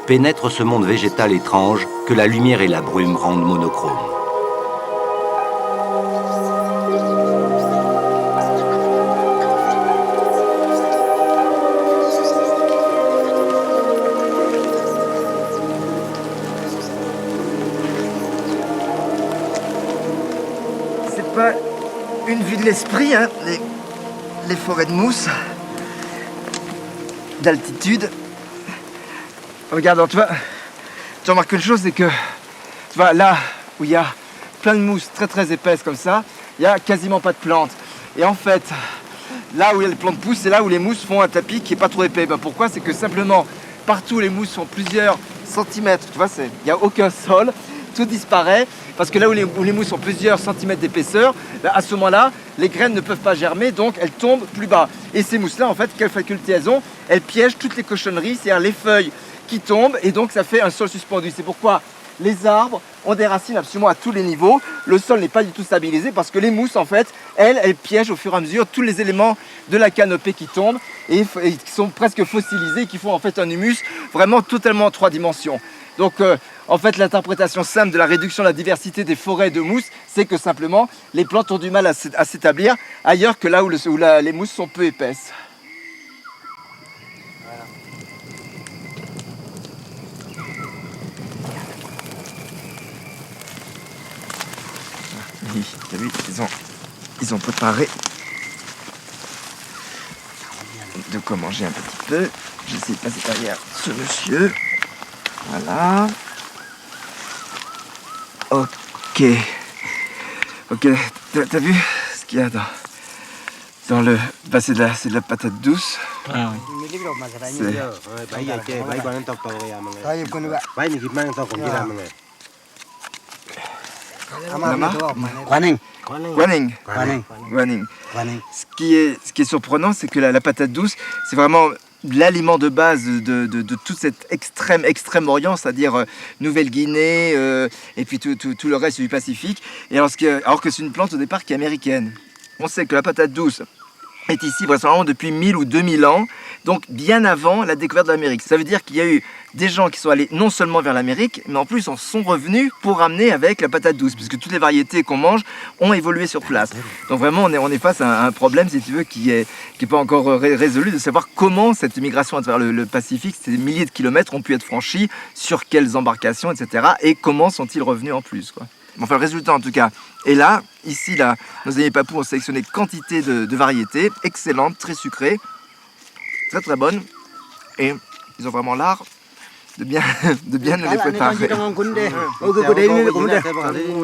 A: pénètrent ce monde végétal étrange que la lumière et la brume rendent monochrome.
E: C'est pas une vue de l'esprit, hein, les forêts de mousse, d'altitude. Regarde, tu remarques une chose, c'est que tu vois, là où il y a plein de mousse très très épaisse comme ça, il n'y a quasiment pas de plantes. Et en fait, là où les plantes poussent, c'est là où les mousses font un tapis qui n'est pas trop épais. Ben pourquoi? C'est que simplement, partout les mousses font plusieurs centimètres, tu vois, il n'y a aucun sol, tout disparaît, parce que là où les mousses ont plusieurs centimètres d'épaisseur, ben à ce moment-là, les graines ne peuvent pas germer, donc elles tombent plus bas. Et ces mousses-là, en fait, quelle faculté elles ont? Elles piègent toutes les cochonneries, c'est-à-dire les feuilles qui tombent, et donc ça fait un sol suspendu. C'est pourquoi les arbres ont des racines absolument à tous les niveaux. Le sol n'est pas du tout stabilisé parce que les mousses, en fait, elles piègent au fur et à mesure tous les éléments de la canopée qui tombent et qui sont presque fossilisés, qui font en fait un humus vraiment totalement en 3 dimensions. Donc, en fait, l'interprétation simple de la réduction de la diversité des forêts de mousses, c'est que simplement, les plantes ont du mal à s'établir ailleurs que là où les mousses sont peu épaisses. T'as vu, ils ont préparé de quoi manger un petit peu. J'essaie de passer derrière ce monsieur. Voilà. Ok. Ok, t'as vu ce qu'il y a dans le... Bah c'est de la patate douce. Ah oui. Ce qui est surprenant, c'est que la patate douce, c'est vraiment l'aliment de base de tout cet extrême-orient, c'est-à-dire Nouvelle-Guinée et puis tout le reste du Pacifique. Et alors que c'est une plante au départ qui est américaine. On sait que la patate douce, est ici vraisemblablement depuis 1000 ou 2000 ans, donc bien avant la découverte de l'Amérique. Ça veut dire qu'il y a eu des gens qui sont allés non seulement vers l'Amérique, mais en plus en sont revenus pour ramener avec la patate douce, puisque toutes les variétés qu'on mange ont évolué sur place. Donc vraiment, on est face à un problème, si tu veux, qui est pas encore résolu, de savoir comment cette migration à travers le Pacifique, ces milliers de kilomètres, ont pu être franchis, sur quelles embarcations, etc. Et comment sont-ils revenus en plus, quoi. Enfin, le résultat, en tout cas, est là. Ici, là, nos amis papous ont sélectionné quantité de variétés excellentes, très sucrées, très très bonnes. Et ils ont vraiment l'art de bien nous les préparer. Il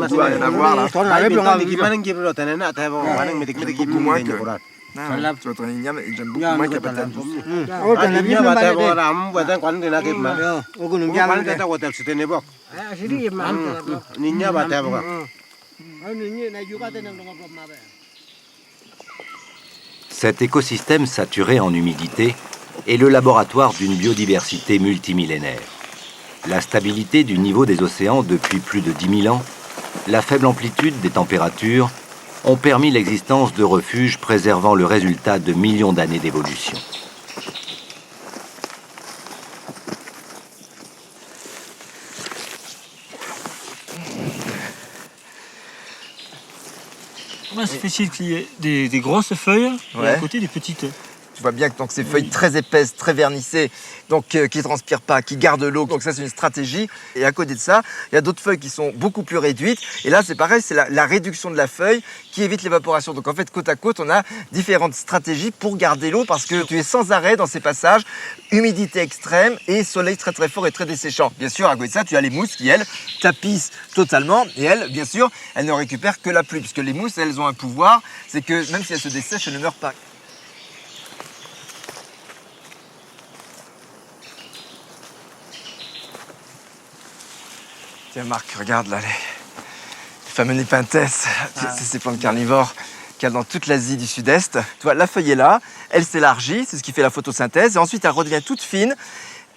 E: doit rien avoir là. Beaucoup moins que... tu vois, ton igname, j'aime beaucoup moins que la patate douce.
A: Cet écosystème saturé en humidité est le laboratoire d'une biodiversité multimillénaire. La stabilité du niveau des océans depuis plus de 10 000 ans, la faible amplitude des températures ont permis l'existence de refuges préservant le résultat de millions d'années d'évolution.
M: C'est facile qu'il y ait des grosses feuilles et à côté des petites.
E: Tu vois bien que donc, ces feuilles très épaisses, très vernissées, donc qui ne transpirent pas, qui gardent l'eau. Donc ça, c'est une stratégie. Et à côté de ça, il y a d'autres feuilles qui sont beaucoup plus réduites. Et là, c'est pareil, c'est la réduction de la feuille qui évite l'évaporation. Donc en fait, côte à côte, on a différentes stratégies pour garder l'eau parce que tu es sans arrêt dans ces passages, humidité extrême et soleil très très fort et très desséchant. Bien sûr, à côté de ça, tu as les mousses qui, elles, tapissent totalement. Et elles, bien sûr, elles ne récupèrent que la pluie. Puisque les mousses, elles ont un pouvoir, c'est que même si elles se dessèchent, elles ne meurent pas. Tiens Marc, regarde là, les fameux Nepenthes, c'est ces plantes carnivores qu'il y a dans toute l'Asie du Sud-Est. Tu vois, la feuille est là, elle s'élargit, c'est ce qui fait la photosynthèse, et ensuite elle redevient toute fine.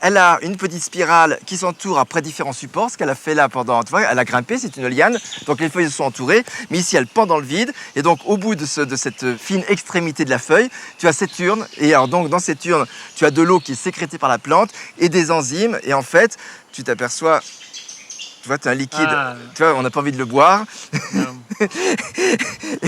E: Elle a une petite spirale qui s'entoure après différents supports, ce qu'elle a fait là pendant, tu vois, elle a grimpé, c'est une liane, donc les feuilles se sont entourées, mais ici elle pend dans le vide, et donc au bout de cette fine extrémité de la feuille, tu as cette urne, et alors donc dans cette urne, tu as de l'eau qui est sécrétée par la plante, et des enzymes, et en fait, tu t'aperçois... Tu vois, tu as un liquide, tu vois, on n'a pas envie de le boire.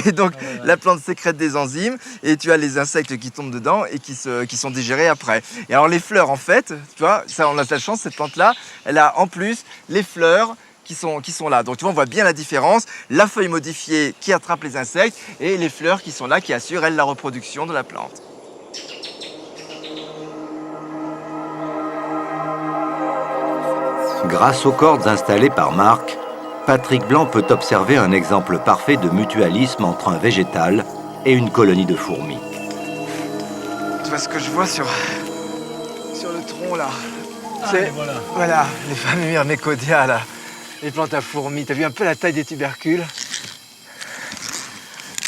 E: Et donc, la plante sécrète des enzymes et tu as les insectes qui tombent dedans et qui sont digérés après. Et alors, les fleurs, en fait, tu vois, ça, on a de la chance, cette plante-là, elle a en plus les fleurs qui sont là. Donc, tu vois, on voit bien la différence. La feuille modifiée qui attrape les insectes et les fleurs qui sont là, qui assurent, elles, la reproduction de la plante.
A: Grâce aux cordes installées par Marc, Patrick Blanc peut observer un exemple parfait de mutualisme entre un végétal et une colonie de fourmis.
E: Tu vois ce que je vois sur le tronc là, c'est voilà, les fameux Myrmécodia là, les plantes à fourmis. T'as vu un peu la taille des tubercules?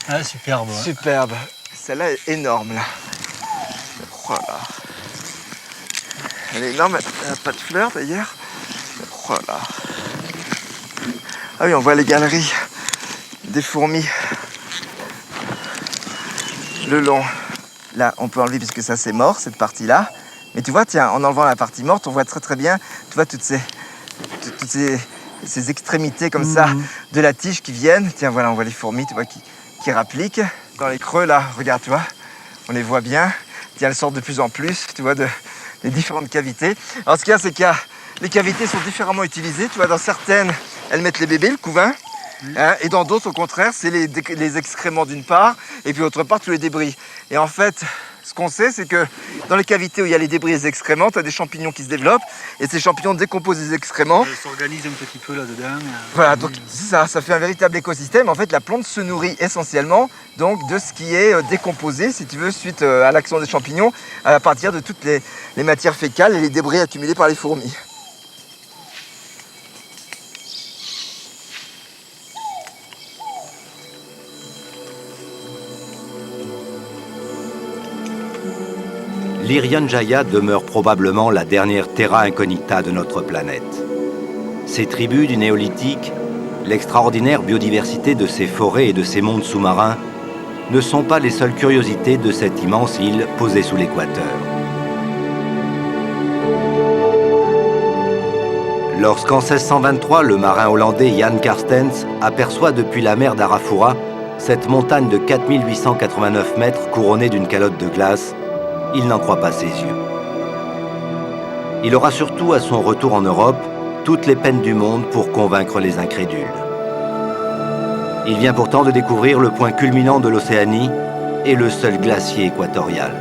M: Ah, superbe. Ouais.
E: Superbe. Celle-là est énorme là. Voilà. Elle est énorme, elle n'a pas de fleurs d'ailleurs. Voilà. Ah oui, on voit les galeries des fourmis le long. Là, on peut enlever puisque ça c'est mort, cette partie-là. Mais tu vois, tiens, en enlevant la partie morte, on voit très très bien, tu vois, toutes ces extrémités comme ça de la tige qui viennent. Tiens, voilà, on voit les fourmis, tu vois, qui rappliquent. Dans les creux, là, regarde, tu vois, on les voit bien. Tiens, elles sortent de plus en plus, tu vois, des différentes cavités. Alors, ce qu'il y a, c'est qu'il y a les cavités sont différemment utilisées. Tu vois, dans certaines, elles mettent les bébés, le couvain. Hein, et dans d'autres, au contraire, c'est les excréments d'une part, et puis autre part, tous les débris. Et en fait, ce qu'on sait, c'est que dans les cavités où il y a les débris et les excréments, tu as des champignons qui se développent, et ces champignons décomposent les excréments.
M: Elles s'organisent un petit peu là-dedans.
E: Voilà, donc ça fait un véritable écosystème. En fait, la plante se nourrit essentiellement donc, de ce qui est décomposé, si tu veux, suite à l'action des champignons, à partir de toutes les matières fécales et les débris accumulés par les fourmis.
A: L'Irian Jaya demeure probablement la dernière terra incognita de notre planète. Ces tribus du néolithique, l'extraordinaire biodiversité de ces forêts et de ces mondes sous-marins ne sont pas les seules curiosités de cette immense île posée sous l'équateur. Lorsqu'en 1623, le marin hollandais Jan Carstens aperçoit depuis la mer d'Arafura cette montagne de 4889 mètres couronnée d'une calotte de glace, il n'en croit pas ses yeux. Il aura surtout à son retour en Europe toutes les peines du monde pour convaincre les incrédules. Il vient pourtant de découvrir le point culminant de l'Océanie et le seul glacier équatorial.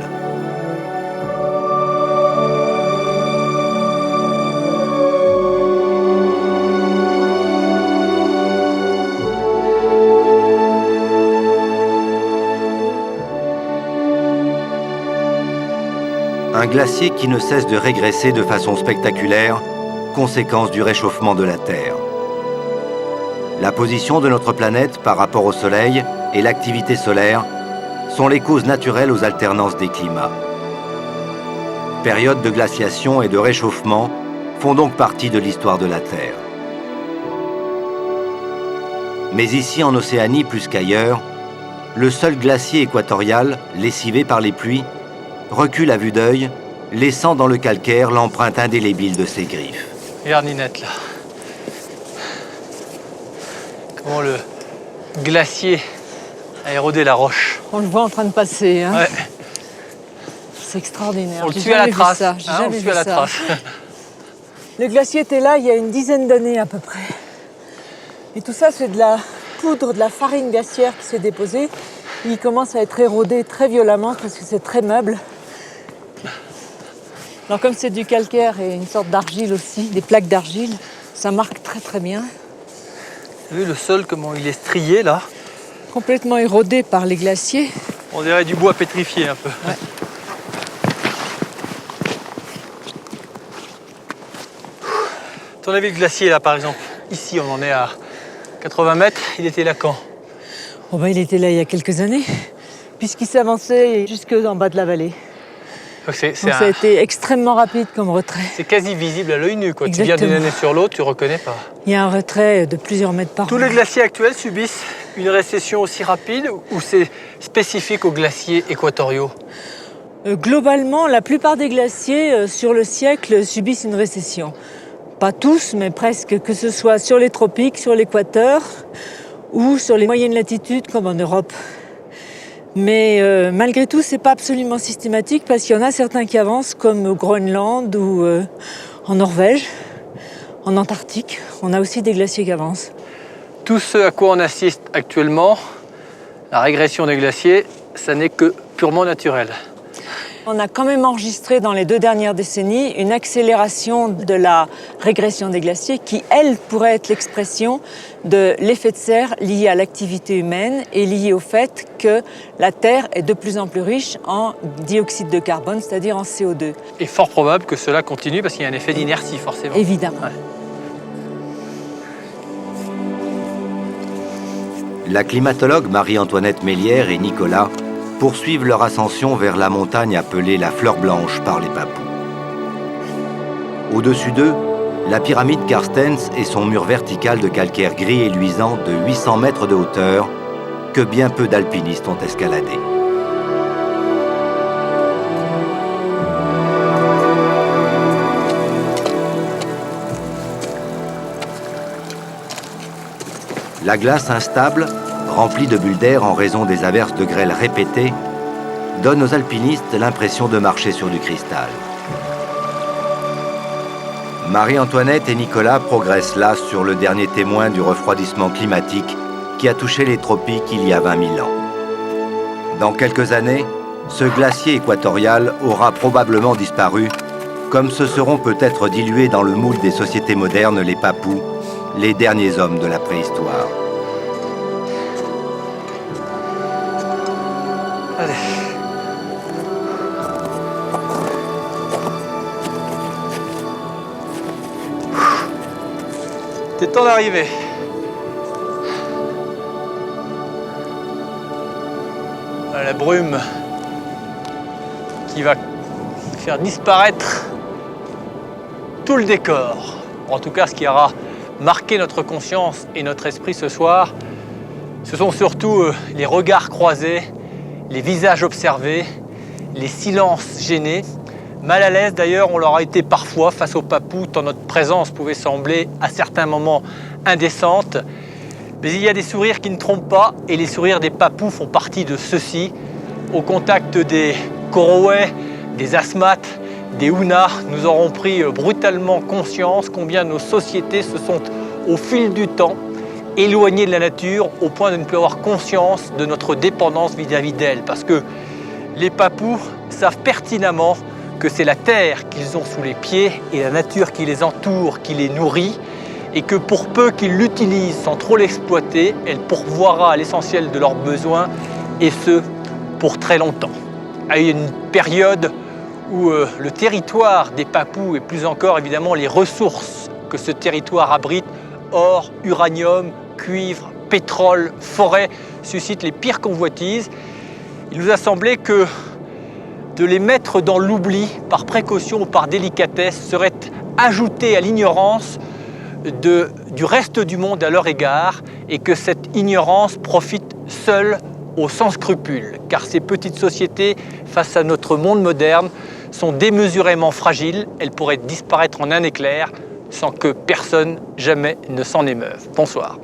A: Un glacier qui ne cesse de régresser de façon spectaculaire, conséquence du réchauffement de la Terre. La position de notre planète par rapport au Soleil et l'activité solaire sont les causes naturelles aux alternances des climats. Périodes de glaciation et de réchauffement font donc partie de l'histoire de la Terre. Mais ici en Océanie plus qu'ailleurs, le seul glacier équatorial, lessivé par les pluies, recule à vue d'œil, laissant dans le calcaire l'empreinte indélébile de ses griffes.
B: Regarde Ninette là. Comment le glacier a érodé la roche.
I: On le voit en train de passer. Hein.
B: Ouais.
I: C'est extraordinaire.
B: On le suit à la trace.
I: J'ai jamais vu ça.
B: Trace.
I: Le glacier était là il y a une dizaine d'années à peu près. Et tout ça, c'est de la poudre, de la farine glaciaire qui s'est déposée. Il commence à être érodé très violemment parce que c'est très meuble. Alors comme c'est du calcaire et une sorte d'argile aussi, des plaques d'argile, ça marque très très bien.
B: Vous avez vu le sol, comment il est strié là?
I: Complètement érodé par les glaciers.
B: On dirait du bois pétrifié un peu.
I: Ouais.
B: Ton avis, le glacier là par exemple, ici on en est à 80 mètres, il était là quand?
I: Oh ben, il était là il y a quelques années, puisqu'il s'avançait jusque en bas de la vallée. Donc ça a été extrêmement rapide comme retrait.
B: C'est quasi visible à l'œil nu, quoi.
I: Exactement.
B: Tu viens d'une année sur l'autre, tu reconnais pas.
I: Il y a un retrait de plusieurs mètres par an.
B: Tous les glaciers actuels subissent une récession aussi rapide ou c'est spécifique aux glaciers équatoriaux?
I: Globalement, la plupart des glaciers sur le siècle subissent une récession. Pas tous, mais presque, que ce soit sur les tropiques, sur l'équateur ou sur les moyennes latitudes comme en Europe. Mais malgré tout, c'est pas absolument systématique parce qu'il y en a certains qui avancent comme au Groenland ou en Norvège, en Antarctique. On a aussi des glaciers qui avancent.
B: Tout ce à quoi on assiste actuellement, la régression des glaciers, ça n'est que purement naturel.
I: On a quand même enregistré dans les 2 dernières décennies une accélération de la régression des glaciers qui, elle, pourrait être l'expression de l'effet de serre lié à l'activité humaine et lié au fait que la Terre est de plus en plus riche en dioxyde de carbone, c'est-à-dire en CO2.
B: Et fort probable que cela continue parce qu'il y a un effet d'inertie forcément.
I: Évidemment.
B: Ouais.
A: La climatologue Marie-Antoinette Mélière et Nicolas poursuivent leur ascension vers la montagne appelée la Fleur Blanche par les Papous. Au-dessus d'eux, la pyramide Carstens et son mur vertical de calcaire gris et luisant de 800 mètres de hauteur que bien peu d'alpinistes ont escaladé. La glace instable, remplie de bulles d'air en raison des averses de grêle répétées, donne aux alpinistes l'impression de marcher sur du cristal. Marie-Antoinette et Nicolas progressent là sur le dernier témoin du refroidissement climatique qui a touché les tropiques il y a 20 000 ans. Dans quelques années, ce glacier équatorial aura probablement disparu, comme se seront peut-être dilués dans le moule des sociétés modernes les Papous, les derniers hommes de la préhistoire.
B: Allez. C'est temps d'arriver. La brume qui va faire disparaître tout le décor. En tout cas, ce qui aura marqué notre conscience et notre esprit ce soir, ce sont surtout les regards croisés les visages observés, les silences gênés. Mal à l'aise d'ailleurs, on leur a été parfois face aux papous, tant notre présence pouvait sembler à certains moments indécente. Mais il y a des sourires qui ne trompent pas, et les sourires des papous font partie de ceux-ci. Au contact des Korowais, des Asmat, des Huna, nous aurons pris brutalement conscience combien nos sociétés se sont, au fil du temps, éloignées de la nature au point de ne plus avoir conscience de notre dépendance vis-à-vis d'elle. Parce que les papous savent pertinemment que c'est la terre qu'ils ont sous les pieds et la nature qui les entoure, qui les nourrit, et que pour peu qu'ils l'utilisent sans trop l'exploiter, elle pourvoira à l'essentiel de leurs besoins, et ce, pour très longtemps. À une période où le territoire des papous, et plus encore évidemment les ressources que ce territoire abrite, or, uranium, cuivre, pétrole, forêt, suscitent les pires convoitises, il nous a semblé que de les mettre dans l'oubli par précaution ou par délicatesse serait ajouter à l'ignorance du reste du monde à leur égard, et que cette ignorance profite seule aux sans scrupules, car ces petites sociétés, face à notre monde moderne, sont démesurément fragiles. Elles pourraient disparaître en un éclair sans que personne jamais ne s'en émeuve. Bonsoir.